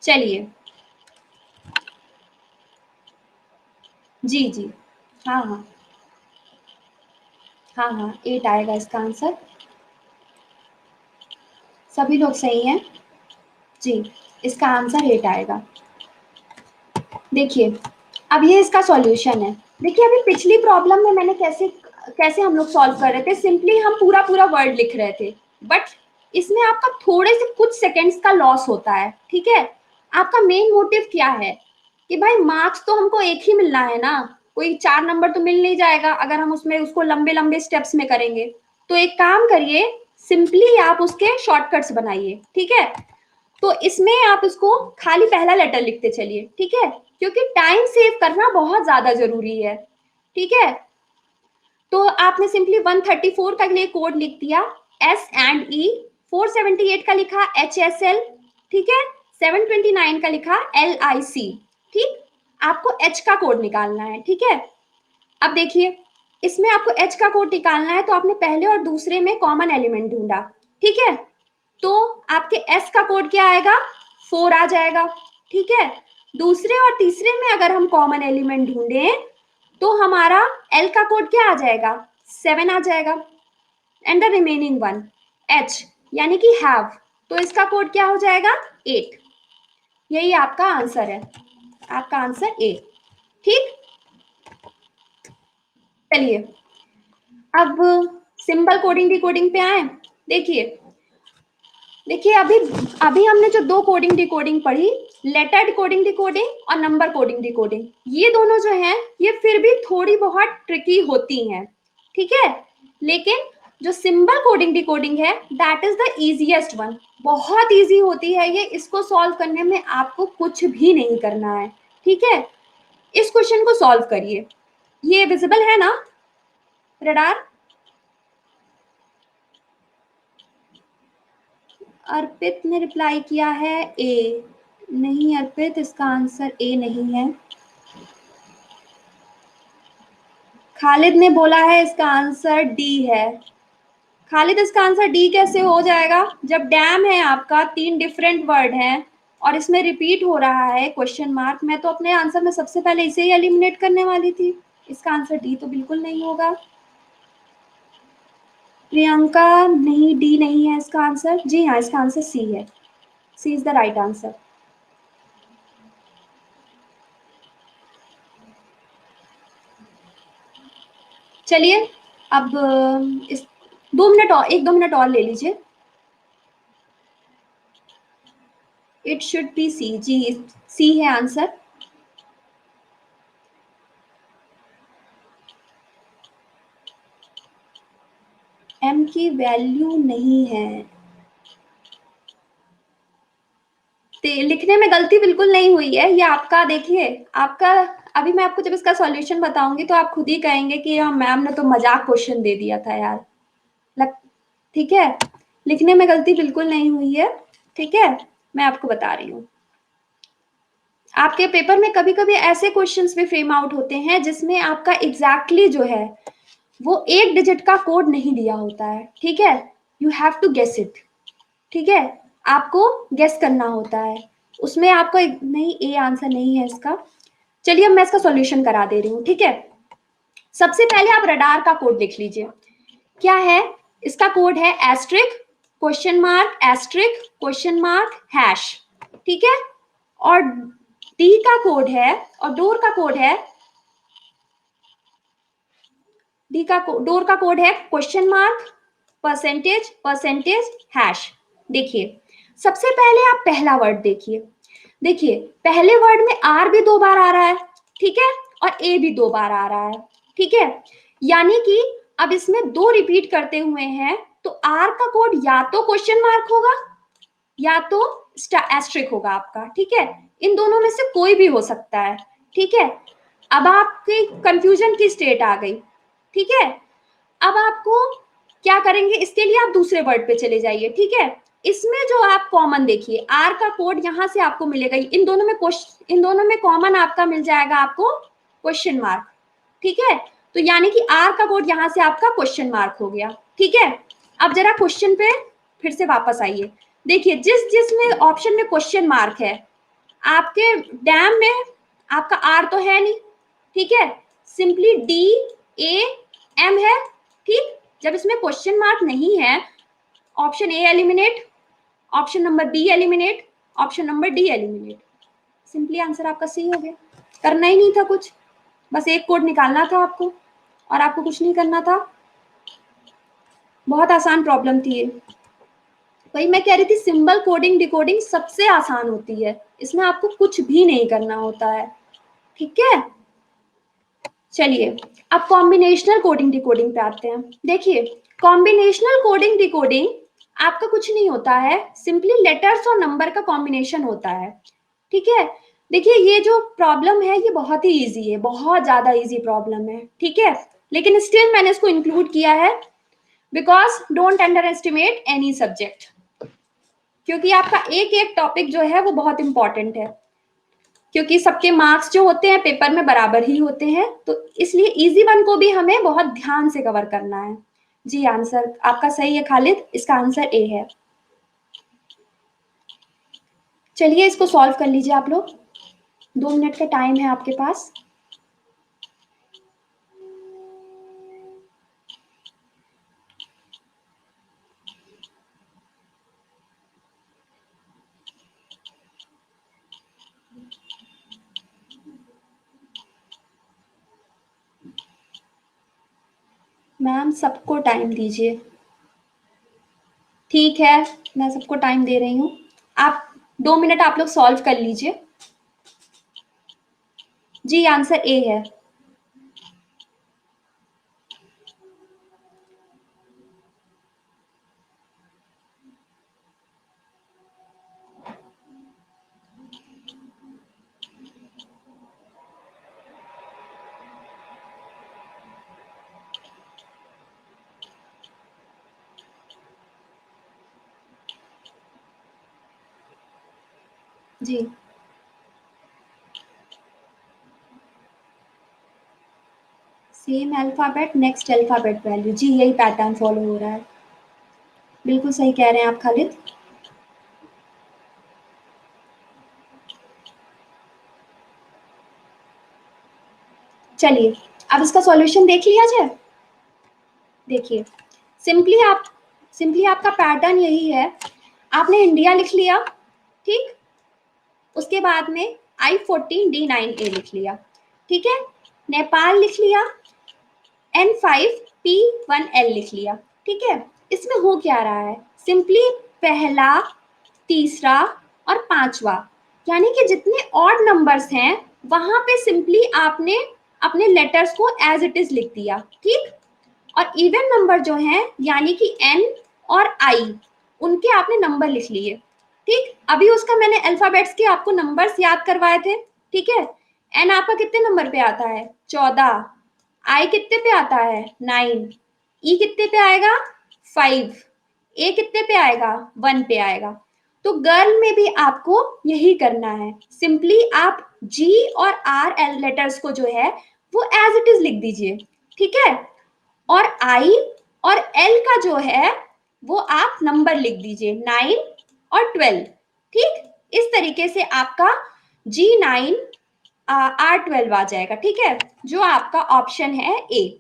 चलिए जी जी, हाँ हाँ हाँ हाँ 8 आएगा इसका आंसर, सभी लोग सही हैं जी, इसका आंसर 8 आएगा। देखिए अब ये इसका सॉल्यूशन है। देखिए अभी पिछली प्रॉब्लम में मैंने कैसे कैसे हम लोग सॉल्व कर रहे थे, सिंपली हम पूरा पूरा वर्ड लिख रहे थे, बट इसमें आपका थोड़े से कुछ सेकंड्स का लॉस होता है, ठीक है। आपका मेन मोटिव क्या है कि भाई मार्क्स तो हमको एक ही मिलना है ना, कोई 4 नंबर तो मिल नहीं जाएगा अगर हम उसमें उसको लंबे लंबे स्टेप्स में करेंगे। तो एक काम करिए, सिंपली आप उसके शॉर्टकट्स बनाइए, ठीक है। तो इसमें आप उसको खाली पहला लेटर लिखते चलिए, ठीक है, क्योंकि टाइम सेव करना बहुत ज्यादा जरूरी है, ठीक है। तो आपने सिंपली 134 का लिए कोड लिख दिया S&E, 478 का लिखा HSL, ठीक है, 729 का लिखा LIC, ठीक। आपको H का कोड निकालना है, ठीक है। अब देखिए, इसमें आपको H का कोड निकालना है, तो आपने पहले और दूसरे में कॉमन एलिमेंट ढूंढा, ठीक है। तो आपके S का कोड क्या आएगा, 4 आ जाएगा, ठीक है। दूसरे और तीसरे में अगर हम कॉमन एलिमेंट ढूंढें तो हमारा L का कोड क्या आ जाएगा, 7 आ जाएगा। And the remaining one H यानी कि हैव, तो इसका कोड क्या हो जाएगा, 8। यही आपका आंसर है, आपका आंसर A, ठीक। चलिए अब सिंबल कोडिंग डिकोडिंग पे आए। देखिए देखिए अभी अभी हमने जो दो कोडिंग डिकोडिंग पढ़ी, लेटर डिकोडिंग डिकोडिंग और नंबर कोडिंग डिकोडिंग, ये दोनों जो हैं ये फिर भी थोड़ी बहुत ट्रिकी होती हैं, ठीक है। लेकिन जो सिंबल कोडिंग डिकोडिंग है that is the easiest one, बहुत इजी होती है ये, इसको सॉल्व करने में आपको कुछ भी नहीं करना है, ठीक है। इस क्वेश्चन को सॉल्व करिए, ये विजिबल है ना रडार। अर्पित ने रिप्लाई किया है ए, नहीं अर्पित, इसका आंसर ए नहीं है। खालिद ने बोला है इसका आंसर डी है। खालिद इसका आंसर डी कैसे हो जाएगा, जब डैम है आपका, 3 डिफरेंट वर्ड हैं और इसमें रिपीट हो रहा है क्वेश्चन मार्क, मैं तो अपने आंसर में सबसे पहले इसे ही एलिमिनेट करने वाली थी। इसका आंसर डी तो बिल्कुल नहीं होगा। प्रियंका नहीं, डी नहीं है इसका आंसर। जी हाँ, इसका आंसर सी है, सी इज द राइट आंसर। चलिए अब इस 2 मिनट और, 1-2 मिनट और ले लीजिए। इट शुड बी सी, जी सी है आंसर। एम की वैल्यू नहीं है, लिखने में गलती बिल्कुल नहीं हुई है ये आपका। देखिए आपका, अभी मैं आपको जब इसका सॉल्यूशन बताऊंगी तो आप खुद ही कहेंगे कि हाँ मैम ने तो मजाक क्वेश्चन दे दिया था यार, लग, ठीक है। लिखने में गलती बिल्कुल नहीं हुई है, ठीक है, मैं आपको बता रही हूँ। आपके पेपर में कभी कभी ऐसे क्वेश्चंस भी फ्रेम आउट होते हैं जिसमें आपका एग्जैक्टली जो है वो 1 डिजिट का कोड नहीं दिया होता है, ठीक है। You have to guess it, ठीक है, आपको गेस करना होता है उसमें। आपको नहीं, ए आंसर नहीं है इसका। चलिए अब मैं इसका सॉल्यूशन करा दे रही हूँ, ठीक है। सबसे पहले आप रडार का कोड लिख लीजिए, क्या है इसका कोड है, asterisk question mark asterisk question mark hash, ठीक है। और डी का कोड है, और डोर का कोड है, डोर का कोड है question mark percentage percentage hash. देखिए सबसे पहले आप पहला वर्ड देखिए, देखिए पहले वर्ड में आर भी 2 बार आ रहा है, ठीक है, और ए भी 2 बार आ रहा है, ठीक है। यानी कि अब इसमें 2 रिपीट करते हुए हैं, तो आर का कोड या तो क्वेश्चन मार्क होगा या तो एस्ट्रिक होगा आपका, ठीक है। इन दोनों में से कोई भी हो सकता है, ठीक है। अब आपकी कंफ्यूजन की स्टेट आ गई, ठीक है। अब आपको क्या करेंगे, इसके लिए आप दूसरे वर्ड पे चले जाइए, ठीक है। इसमें जो आप कॉमन देखिए, आर का कोड यहां से आपको मिलेगा, इन दोनों में कॉमन आपका मिल जाएगा आपको क्वेश्चन मार्क, ठीक है। तो यानी कि आर का कोड यहां से आपका क्वेश्चन मार्क हो गया, ठीक है। अब जरा क्वेश्चन पे फिर से वापस आइए, देखिए जिस जिसमें ऑप्शन में क्वेश्चन मार्क है, आपके डैम में आपका आर तो है नहीं, ठीक है, सिंपली डी ए एम है, ठीक। जब इसमें क्वेश्चन मार्क नहीं है, option A eliminate, option number B eliminate, option number D eliminate, simply answer आपका सी हो गया। करना ही नहीं था कुछ, बस एक कोड निकालना था आपको, और आपको कुछ नहीं करना था। बहुत आसान प्रॉब्लम थी ये। वही मैं कह रही थी, सिंबल कोडिंग डिकोडिंग सबसे आसान होती है, इसमें आपको कुछ भी नहीं करना होता है। ठीक है, चलिए अब कॉम्बिनेशनल कोडिंग डिकोडिंग पे आते हैं। देखिए, कॉम्बिनेशनल कोडिंग डिकोडिंग आपका कुछ नहीं होता है, सिंपली लेटर्स और नंबर का कॉम्बिनेशन होता है। ठीक है, देखिए ये जो प्रॉब्लम है ये बहुत ही इजी है, बहुत ज्यादा इजी प्रॉब्लम है। ठीक है, लेकिन स्टिल मैंने इसको इंक्लूड किया है, because don't under estimate any subject, क्योंकि आपका एक एक टॉपिक जो है वो बहुत इंपॉर्टेंट है, क्योंकि सबके मार्क्स जो होते हैं पेपर में बराबर ही होते हैं, तो इसलिए इजी वन को भी हमें बहुत ध्यान से कवर करना है। जी, आंसर आपका सही है खालिद, इसका आंसर ए है। चलिए इसको सॉल्व कर लीजिए आप लोग, 2 मिनट का टाइम है आपके पास। मैम सबको टाइम दीजिए। ठीक है, मैं सबको टाइम दे रही हूँ, आप 2 मिनट आप लोग सॉल्व कर लीजिए। जी, आंसर ए है। जी, same alphabet next alphabet value, जी यही पैटर्न फॉलो हो रहा है, बिल्कुल सही कह रहे हैं आप खालिद। चलिए अब इसका सॉल्यूशन देख लिया जाए। देखिए, सिंपली आप सिंपली आपका पैटर्न यही है, आपने इंडिया लिख लिया, ठीक, उसके बाद में I14D9A लिख लिया, ठीक है, नेपाल लिख लिया, N5P1L लिख लिया। ठीक है, इसमें हो क्या रहा है, सिंपली पहला, तीसरा और पांचवा, यानी कि जितने ऑड नंबर्स हैं वहां पे सिंपली आपने अपने लेटर्स को एज इट इज लिख दिया। ठीक, और इवन नंबर जो हैं यानी कि n और i, उनके आपने नंबर लिख लिए। ठीक, अभी उसका मैंने अल्फाबेट्स के आपको नंबर्स याद करवाए थे। ठीक है, n आपका कितने नंबर पे आता है, 14, i कितने पे आता है, 9, e कितने पे आएगा, 5, a कितने पे आएगा, 1 पे आएगा। तो गर्ल में भी आपको यही करना है, सिंपली आप g और r लेटर्स को जो है वो एज इट इज लिख दीजिए। ठीक है, और I और L का जो है वो आप नंबर लिख दीजिए, 9 और 12। ठीक, इस तरीके से आपका G9 R12 आ जाएगा। ठीक है, जो आपका ऑप्शन है ए,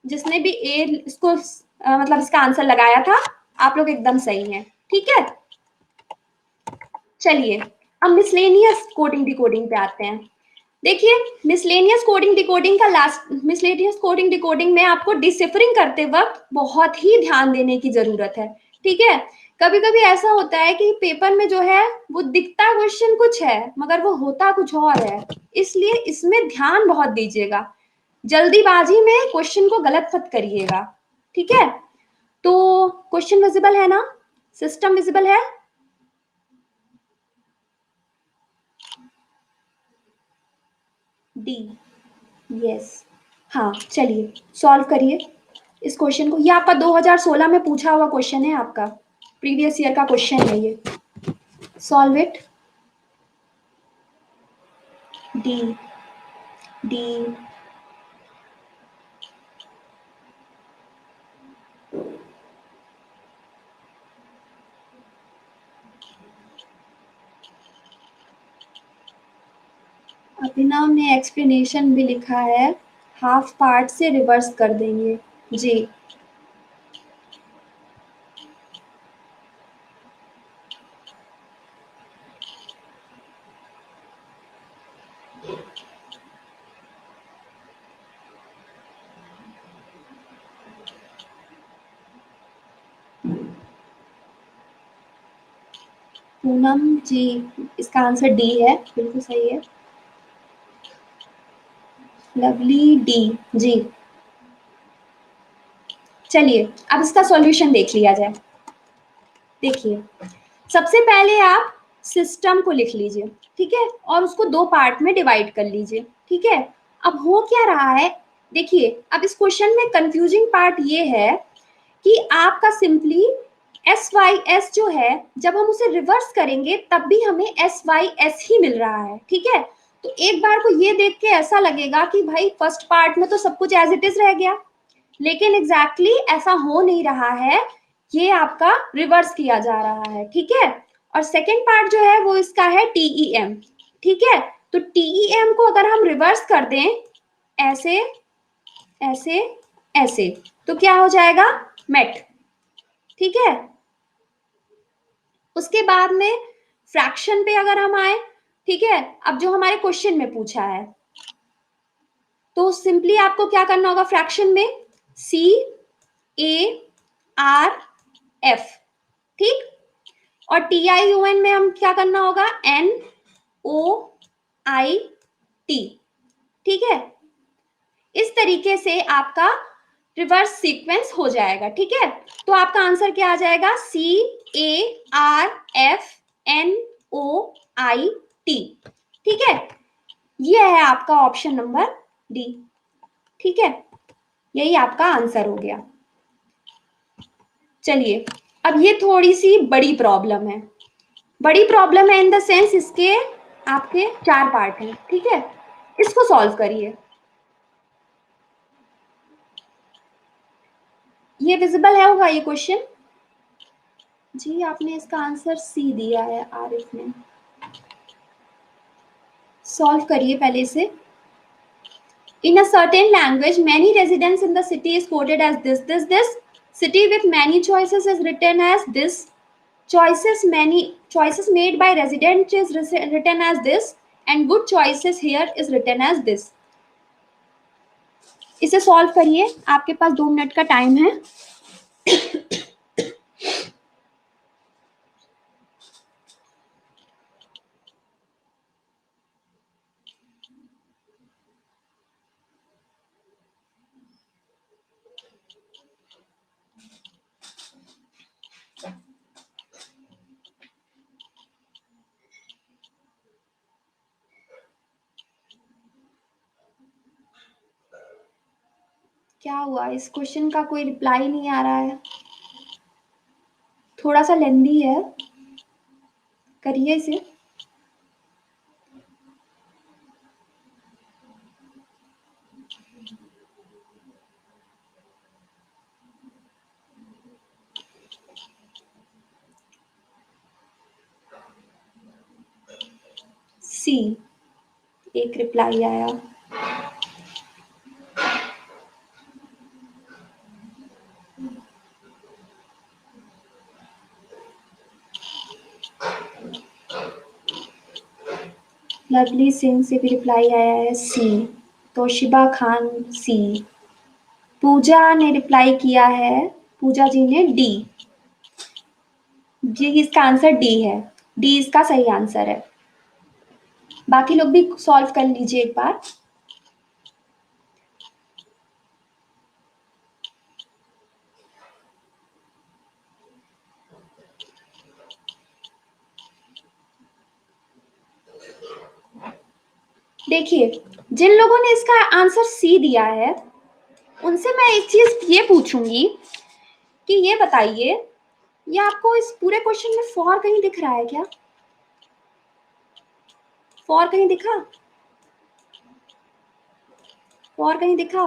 जिसने भी ए इसको मतलब इसका आंसर लगाया था, आप लोग एकदम सही हैं। ठीक है, चलिए अब मिसलेनियस कोडिंग डिकोडिंग पे आते हैं। देखिए, मिसलेनियस कोडिंग डिकोडिंग का लास्ट, मिसलेनियस कोडिंग डिकोडिंग में आपको डिसिफरिंग करते वक्त बहुत ही ध्यान देने की जरूरत है। ठीक है, कभी कभी ऐसा होता है कि पेपर में जो है वो दिखता क्वेश्चन कुछ है मगर वो होता कुछ और है, इसलिए इसमें ध्यान बहुत दीजिएगा, जल्दीबाजी में क्वेश्चन को गलत मत करिएगा। ठीक है, तो क्वेश्चन विजिबल है ना, सिस्टम विजिबल है। डी, यस, हाँ चलिए सॉल्व करिए इस क्वेश्चन को, ये आपका 2016 में पूछा हुआ क्वेश्चन है, आपका प्रीवियस ईयर का क्वेश्चन है ये। Solve it. डी, डी, अभिनव ने एक्सप्लेनेशन भी लिखा है, हाफ पार्ट से रिवर्स कर देंगे। जी, पूनम जी, इसका आंसर डी है, बिल्कुल सही है। Lovely D G. चलिए अब इसका सॉल्यूशन देख लिया जाए। देखिए, सबसे पहले आप सिस्टम को लिख लीजिए, ठीक है, और उसको दो पार्ट में डिवाइड कर लीजिए, ठीक है। अब हो क्या रहा है, देखिए अब इस क्वेश्चन में कंफ्यूजिंग पार्ट ये है कि आपका सिंपली एस वाई एस जो है, जब हम उसे रिवर्स करेंगे तब भी हमें एस वाई एस ही मिल रहा है, ठीक है। तो एक बार को ये देख के ऐसा लगेगा कि भाई फर्स्ट पार्ट में तो सब कुछ एज इट इज रह गया, लेकिन एग्जैक्टली ऐसा हो नहीं रहा है, ये आपका रिवर्स किया जा रहा है, ठीक है। और सेकेंड पार्ट जो है वो इसका है टीईएम, ठीक है। तो टीईएम को अगर हम रिवर्स कर दें ऐसे ऐसे ऐसे, तो क्या हो जाएगा, मेट, ठीक है। उसके बाद में फ्रैक्शन पे अगर हम आए, ठीक है, अब जो हमारे क्वेश्चन में पूछा है, तो सिंपली आपको क्या करना होगा फ्रैक्शन में, सी ए आर एफ, ठीक। और टी आई यू एन में हम क्या करना होगा, एन ओ आई टी, ठीक है। इस तरीके से आपका रिवर्स सीक्वेंस हो जाएगा, ठीक है। तो आपका आंसर क्या आ जाएगा, C A R F N O I T, ठीक है। ये है आपका ऑप्शन नंबर डी, ठीक है। यही आपका आंसर हो गया। चलिए अब ये थोड़ी सी बड़ी प्रॉब्लम है, बड़ी प्रॉब्लम है इन द सेंस इसके आपके चार पार्ट हैं, ठीक है। इसको सॉल्व करिए। ये विजिबल है होगा ये क्वेश्चन जी, आपने इसका आंसर सी दिया है आरिफ ने। सॉल्व करिए पहले से। In a certain language, many residents in the city is quoted as this. City with many choices is written as this. Choices made by residents is written as this, and good choices here is written as this. इसे सॉल्व करिए, आपके पास 2 मिनट का टाइम है। क्या हुआ, इस क्वेश्चन का कोई रिप्लाई नहीं आ रहा है, थोड़ा सा लेंदी है, करिए इसे। सी, एक रिप्लाई आया। लवली सिंह से भी रिप्लाई आया है सी। तोशिबा खान सी। पूजा ने रिप्लाई किया है, पूजा जी ने डी। जी इसका आंसर डी है, डी इसका सही आंसर है। बाकी लोग भी सॉल्व कर लीजिए एक बार। देखिए, जिन लोगों ने इसका आंसर सी दिया है उनसे मैं एक चीज ये पूछूंगी कि ये बताइए, ये आपको इस पूरे क्वेश्चन में फॉर कहीं दिख रहा है क्या, फॉर कहीं दिखा, फॉर कहीं दिखा,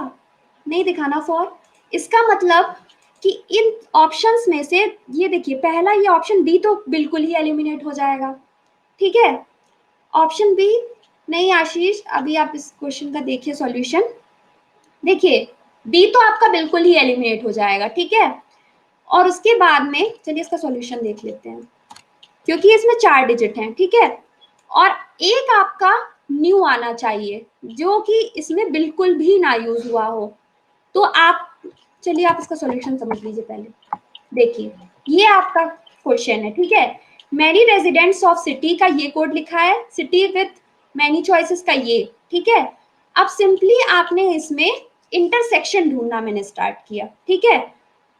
नहीं दिखा ना फॉर। इसका मतलब कि इन ऑप्शंस में से ये देखिए, पहला ये ऑप्शन बी तो बिल्कुल ही एलिमिनेट हो जाएगा, ठीक है। ऑप्शन बी नहीं आशीष, अभी आप इस क्वेश्चन का देखिए सॉल्यूशन। देखिए बी तो आपका बिल्कुल ही एलिमिनेट हो जाएगा, ठीक है। और उसके बाद में चलिए इसका सॉल्यूशन देख लेते हैं, क्योंकि इसमें 4 डिजिट हैं, ठीक है। और एक आपका न्यू आना चाहिए जो कि इसमें बिल्कुल भी ना यूज हुआ हो। तो आप चलिए आप इसका सॉल्यूशन समझ लीजिए पहले। देखिए ये आपका क्वेश्चन है, ठीक है। मैनी रेजिडेंट्स ऑफ सिटी का ये कोड लिखा है, सिटी विथ मैनी चॉइसेस का ये, ठीक है। अब सिंपली आपने इसमें इंटरसेक्शन ढूंढना मैंने स्टार्ट किया, ठीक है।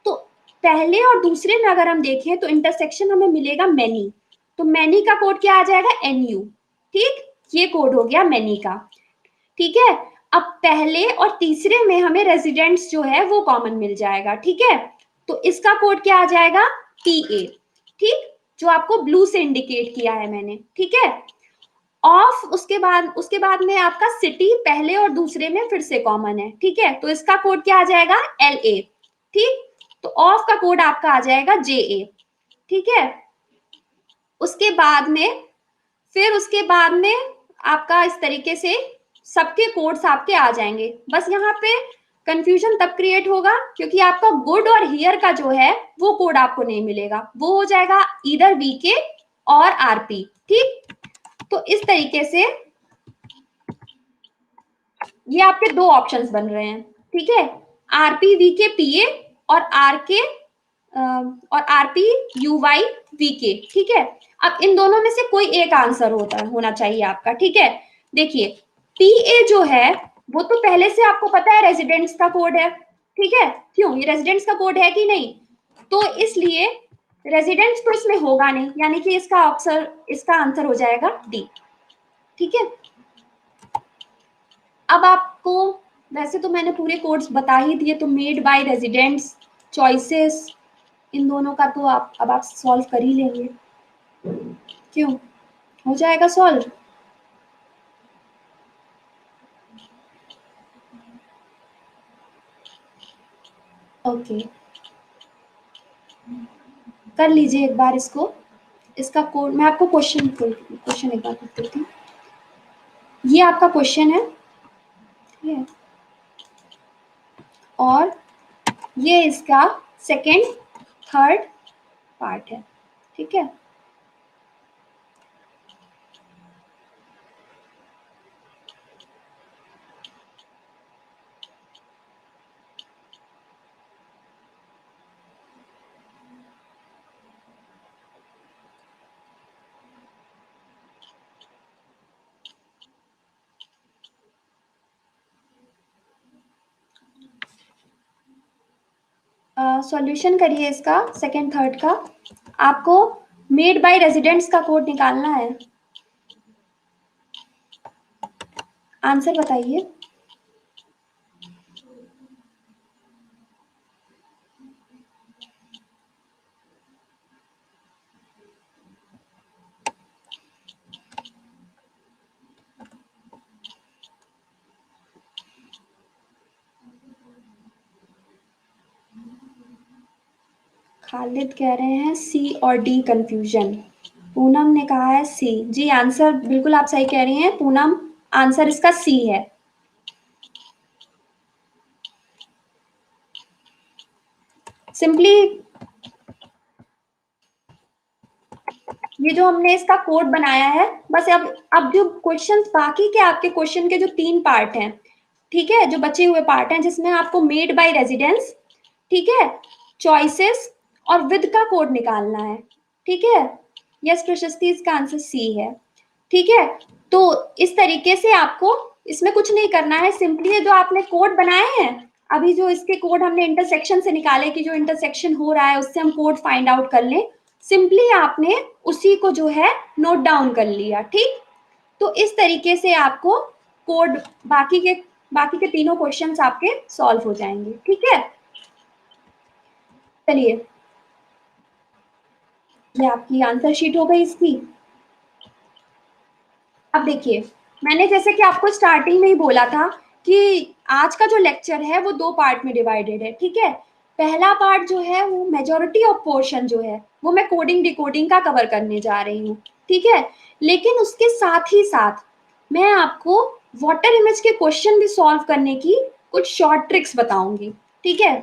तो पहले और दूसरे में अगर हम देखें तो इंटरसेक्शन हमें मिलेगा मैनी, तो मैनी का कोड क्या आ जाएगा, एनयू, ठीक। ये कोड हो गया मैनी का, ठीक है। अब पहले और तीसरे में हमें रेजिडेंट्स जो है वो कॉमन मिल जाएगा, ठीक है। तो इसका कोड क्या आ जाएगा, टी ए, ठीक, जो आपको ब्लू से इंडिकेट किया है मैंने, ठीक है। ऑफ उसके बाद में आपका सिटी पहले और दूसरे में फिर से कॉमन है, ठीक है। तो इसका कोड क्या आ जाएगा, एल ए, ठीक। तो ऑफ का कोड आपका आ जाएगा जे ए, ठीक है। उसके बाद में उसके बाद में आपका इस तरीके से सबके कोड्स आपके आ जाएंगे। बस यहाँ पे कंफ्यूजन तब क्रिएट होगा क्योंकि आपका गुड और हियर का जो है वो कोड आपको नहीं मिलेगा, वो हो जाएगा इधर वीके और आरपी, ठीक। तो इस तरीके से ये आपके दो ऑप्शंस बन रहे हैं, ठीक है। आरपी वीके पीए और आरपी यूवाई वीके, ठीक है। अब इन दोनों में से कोई एक आंसर होना चाहिए आपका, ठीक है। देखिए पीए जो है वो तो पहले से आपको पता है रेजिडेंट्स का कोड है, ठीक है। क्यों, ये रेजिडेंट्स का कोड है कि नहीं, तो इसलिए रेजिडेंट्स तो इसमें होगा नहीं, यानी कि इसका आंसर हो जाएगा डी, ठीक है। अब आपको वैसे तो मैंने पूरे कोड्स बता ही दिए, तो मेड बाय रेजिडेंट्स, चॉइसेस, इन दोनों का तो अब आप सॉल्व कर ही लेंगे, क्यों, हो जाएगा सॉल्व। ओके, कर लीजिए एक बार इसको, इसका कोड मैं आपको क्वेश्चन एक बार कर देती हूँ। ये आपका क्वेश्चन है, ठीक है, और ये इसका सेकेंड थर्ड पार्ट है, ठीक है। सॉल्यूशन करिए इसका सेकेंड थर्ड का, आपको मेड बाय रेजिडेंट्स का कोड निकालना है, आंसर बताइए। खालिद कह रहे हैं सी और डी कंफ्यूजन, पूनम ने कहा है सी, जी आंसर बिल्कुल आप सही कह रही हैं पूनम, आंसर इसका सी है। सिंपली ये जो हमने इसका कोड बनाया है, बस अब जो क्वेश्चंस बाकी के आपके क्वेश्चन के जो तीन पार्ट हैं, ठीक है, जो बचे हुए पार्ट हैं जिसमें आपको मेड बाय रेजिडेंस, ठीक है, चॉइसेस और विद का कोड निकालना है, ठीक है। यस प्रशस्ति, इसका आंसर सी है, ठीक है। तो इस तरीके से आपको इसमें कुछ नहीं करना है, सिंपली जो आपने कोड बनाए हैं, अभी जो इसके कोड हमने इंटरसेक्शन से निकाले कि जो इंटरसेक्शन हो रहा है उससे हम कोड फाइंड आउट कर लें, सिंपली आपने उसी को जो है नोट डाउन कर लिया, ठीक। तो इस तरीके से आपको कोड बाकी के तीनों क्वेश्चंस आपके सॉल्व हो जाएंगे, ठीक है। चलिए, ये आपकी आंसर शीट हो गई इसकी। अब देखिए, मैंने जैसे कि आपको स्टार्टिंग में ही बोला था कि आज का जो लेक्चर है वो दो पार्ट में डिवाइडेड है, ठीक है। पहला पार्ट जो है वो मेजॉरिटी ऑफ पोर्शन जो है वो मैं कोडिंग डिकोडिंग का कवर करने जा रही हूँ, ठीक है। लेकिन उसके साथ ही साथ मैं आपको वाटर इमेज के क्वेश्चन भी सॉल्व करने की कुछ शॉर्ट ट्रिक्स बताऊंगी, ठीक है।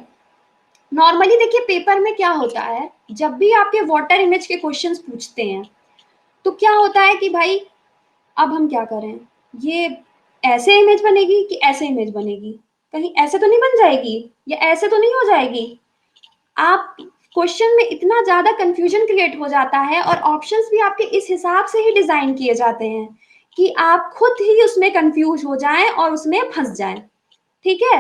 नॉर्मली देखिए पेपर में क्या होता है, जब भी आपके वाटर इमेज के क्वेश्चंस पूछते हैं तो क्या होता है कि भाई अब हम क्या करें, ये ऐसे इमेज बनेगी कि ऐसे इमेज बनेगी, कहीं ऐसे तो नहीं बन जाएगी या ऐसे तो नहीं हो जाएगी। आप क्वेश्चन में इतना ज्यादा कंफ्यूजन क्रिएट हो जाता है और ऑप्शंस भी आपके इस हिसाब से ही डिजाइन किए जाते हैं कि आप खुद ही उसमें कंफ्यूज हो जाएं और उसमें फंस जाएं। ठीक है,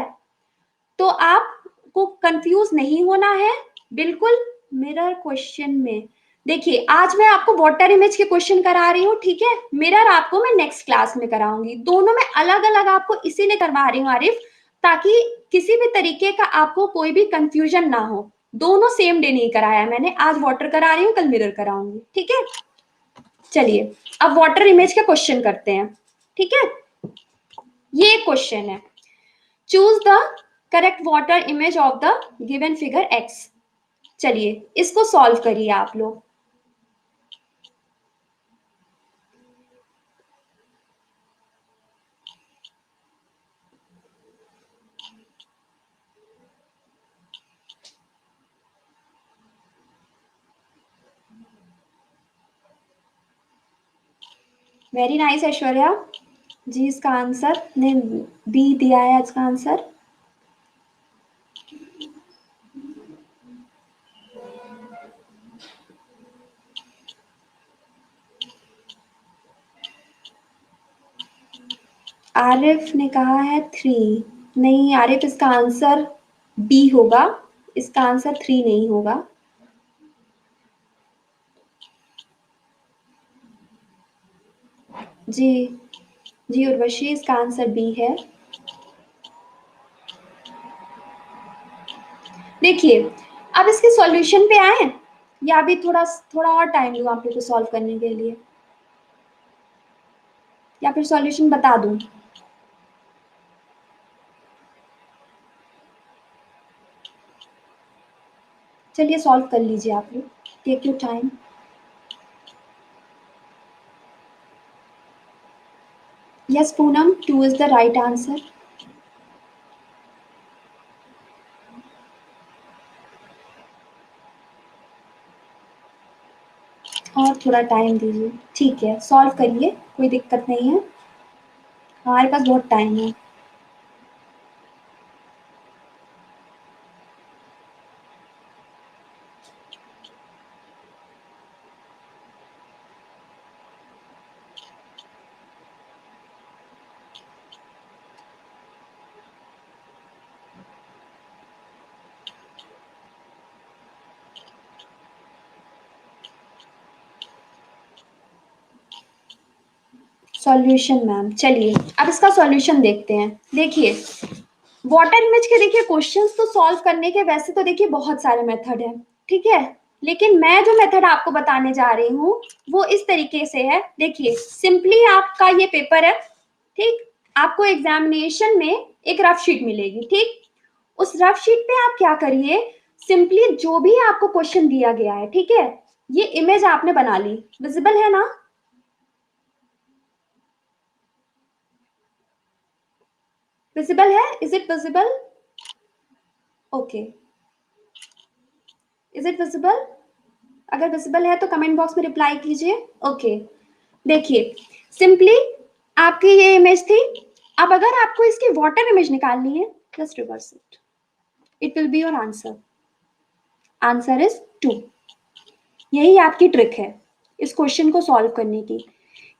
तो आपको कंफ्यूज नहीं होना है बिल्कुल। मिरर क्वेश्चन में देखिए, आज मैं आपको वाटर इमेज के क्वेश्चन करा रही हूँ, ठीक है। मिरर आपको मैं नेक्स्ट क्लास में कराऊंगी। दोनों में अलग अलग आपको इसीलिए करवा रही हूँ आरिफ, ताकि किसी भी तरीके का आपको कोई भी कंफ्यूजन ना हो। दोनों सेम डे नहीं कराया मैंने, आज वाटर करा रही हूँ, कल मिरर कराऊंगी, ठीक है। चलिए अब वाटर इमेज का क्वेश्चन करते हैं, ठीक है। ये क्वेश्चन है, choose the correct water image of the given figure x. चलिए इसको सॉल्व करिए आप लोग। वेरी नाइस ऐश्वर्या जी, इसका आंसर ने बी दिया है इसका आंसर। आरिफ ने कहा है 3। नहीं आरिफ, इसका आंसर बी होगा, इसका आंसर 3 नहीं होगा। जी जी उर्वशी, इसका आंसर बी है। देखिए अब इसके सॉल्यूशन पे आए, या अभी थोड़ा थोड़ा और टाइम लूँ आप लोग को सॉल्व करने के लिए, या फिर सॉल्यूशन बता दूं। चलिए सॉल्व कर लीजिए आप लोग, take your time. Yes Poonam, 2 is the right answer. और थोड़ा टाइम दीजिए, ठीक है, सॉल्व करिए, कोई दिक्कत नहीं है, हमारे पास बहुत टाइम है। सॉल्यूशन मैम, चलिए अब इसका सॉल्यूशन देखते हैं। देखिए वाटर इमेज के देखिए क्वेश्चंस तो सॉल्व करने के वैसे तो देखिए बहुत सारे मेथड है, ठीक है। लेकिन मैं जो मेथड आपको बताने जा रही हूँ वो इस तरीके से है। देखिए सिंपली आपका ये पेपर है, ठीक। आपको एग्जामिनेशन में एक रफ शीट मिलेगी, ठीक। उस रफ शीट पे आप क्या करिए, सिंपली जो भी आपको क्वेश्चन दिया गया है, ठीक है, ये इमेज आपने बना ली। विजिबल है ना? विजिबल है? Is it visible? Okay, is it visible? अगर विजिबल है तो कमेंट बॉक्स में रिप्लाई कीजिए। ओके, देखिए सिंपली आपकी ये इमेज थी। अब अगर आपको इसकी वाटर इमेज निकालनी है, just reverse it, it will be your answer. Answer is 2। यही आपकी ट्रिक है इस क्वेश्चन को सॉल्व करने की।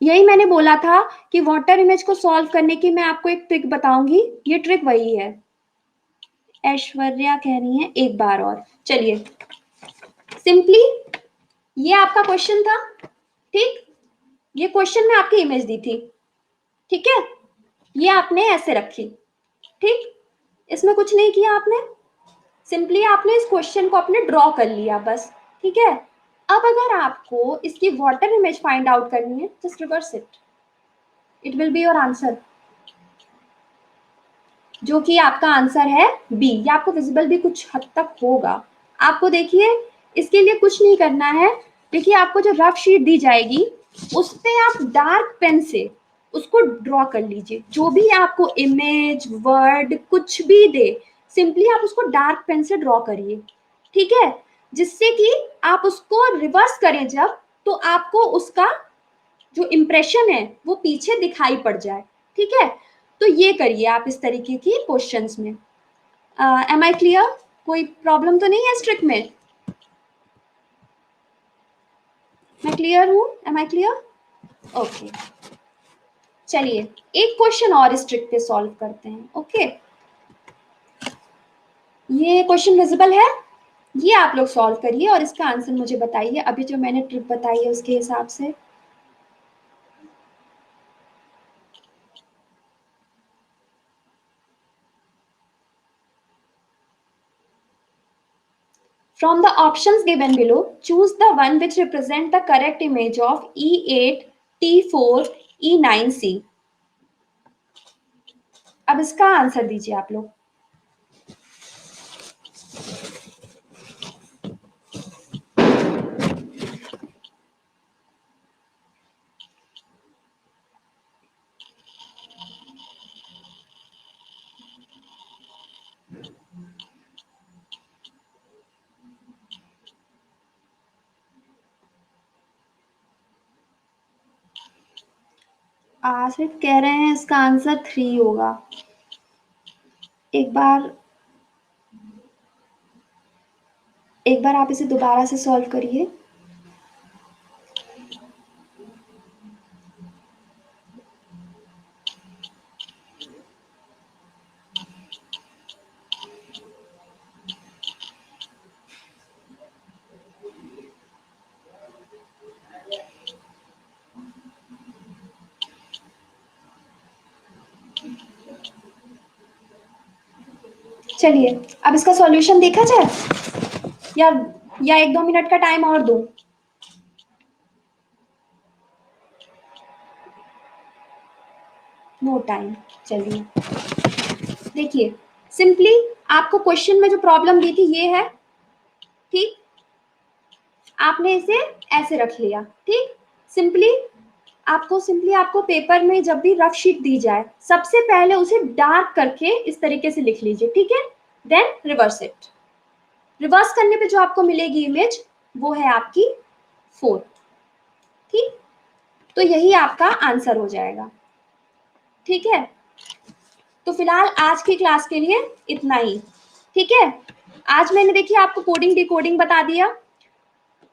यही मैंने बोला था कि वाटर इमेज को सॉल्व करने की मैं आपको एक ट्रिक बताऊंगी, ये ट्रिक वही है। ऐश्वर्या कह रही है एक बार और। चलिए सिंपली ये आपका क्वेश्चन था, ठीक। ये क्वेश्चन में आपकी इमेज दी थी, ठीक है। ये आपने ऐसे रखी, ठीक। इसमें कुछ नहीं किया आपने, सिंपली आपने इस क्वेश्चन को अपने ड्रॉ कर लिया बस, ठीक है। अब अगर आपको इसकी वाटर इमेज फाइंड आउट करनी है, just reverse it, it will be your answer, जो कि आपका आंसर है बी। या आपको विजिबल भी कुछ हद तक होगा। आपको देखिए इसके लिए कुछ नहीं करना है। देखिए आपको जो रफ शीट दी जाएगी उस पे आप डार्क पेन से उसको ड्रॉ कर लीजिए। जो भी आपको इमेज वर्ड कुछ भी दे, सिंपली आप उसको डार्क पेन से ड्रॉ करिए, ठीक है। जिससे कि आप उसको रिवर्स करें जब, तो आपको उसका जो इम्प्रेशन है वो पीछे दिखाई पड़ जाए, ठीक है। तो ये करिए आप इस तरीके की क्वेश्चंस में। Am I clear? कोई प्रॉब्लम तो नहीं है इस ट्रिक में? मैं क्लियर हूँ? M I clear? ओके, चलिए एक क्वेश्चन और इस ट्रिक पे सॉल्व करते हैं। ओके, ये क्वेश्चन विजिबल है, ये आप लोग सॉल्व करिए और इसका आंसर मुझे बताइए अभी जो मैंने ट्रिक बताई है उसके हिसाब से। From the options given below, choose the one which represent the correct image of E8, T4, E9C। अब इसका आंसर दीजिए आप लोग। आसिफ कह रहे हैं इसका आंसर 3 होगा। एक बार आप इसे दोबारा से सॉल्व करिए। चलिए अब इसका सॉल्यूशन देखा जाए या 1-2 मिनट का टाइम और दूं? No time. चलिए देखिए, सिंपली आपको क्वेश्चन में जो प्रॉब्लम दी थी ये है, ठीक? आपने इसे ऐसे रख लिया, ठीक? सिंपली आपको पेपर में जब भी रफ शीट दी जाए सबसे पहले उसे डार्क करके इस तरीके से लिख लीजिए, ठीक है? Then reverse it. रिवर्स करने पे जो आपको मिलेगी इमेज वो है आपकी 4, ठीक? तो यही आपका आंसर हो जाएगा, ठीक है? तो फिलहाल आज की क्लास के लिए इतना ही, ठीक है? आज मैंने देखिए आपको कोडिंग डिकोडिंग बता दिया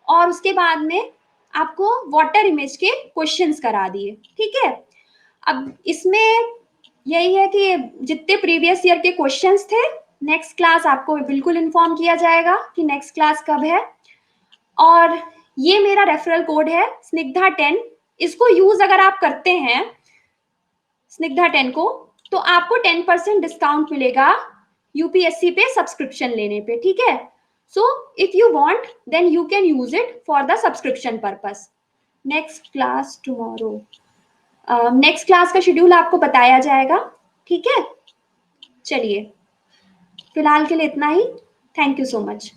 और उसके बाद में आपको वाटर इमेज के क्वेश्चंस करा दिए, ठीक है? अब इसमें यही है कि जितने प्रीवियस ईयर के क्वेश्चंस थे नेक्स्ट क्लास आपको बिल्कुल इन्फॉर्म किया जाएगा कि नेक्स्ट क्लास कब है। और ये मेरा रेफरल कोड है स्निग्धा 10, इसको यूज अगर आप करते हैं स्निग्धा 10 को तो आपको 10% डिस्काउंट मिलेगा यूपीएससी पे सब्सक्रिप्शन लेने पे, ठीक है? So if you want then you can use it for the subscription purpose. Next class tomorrow, next class का शेड्यूल आपको बताया जाएगा, ठीक है? चलिए फिलहाल के लिए इतना ही। Thank you so much.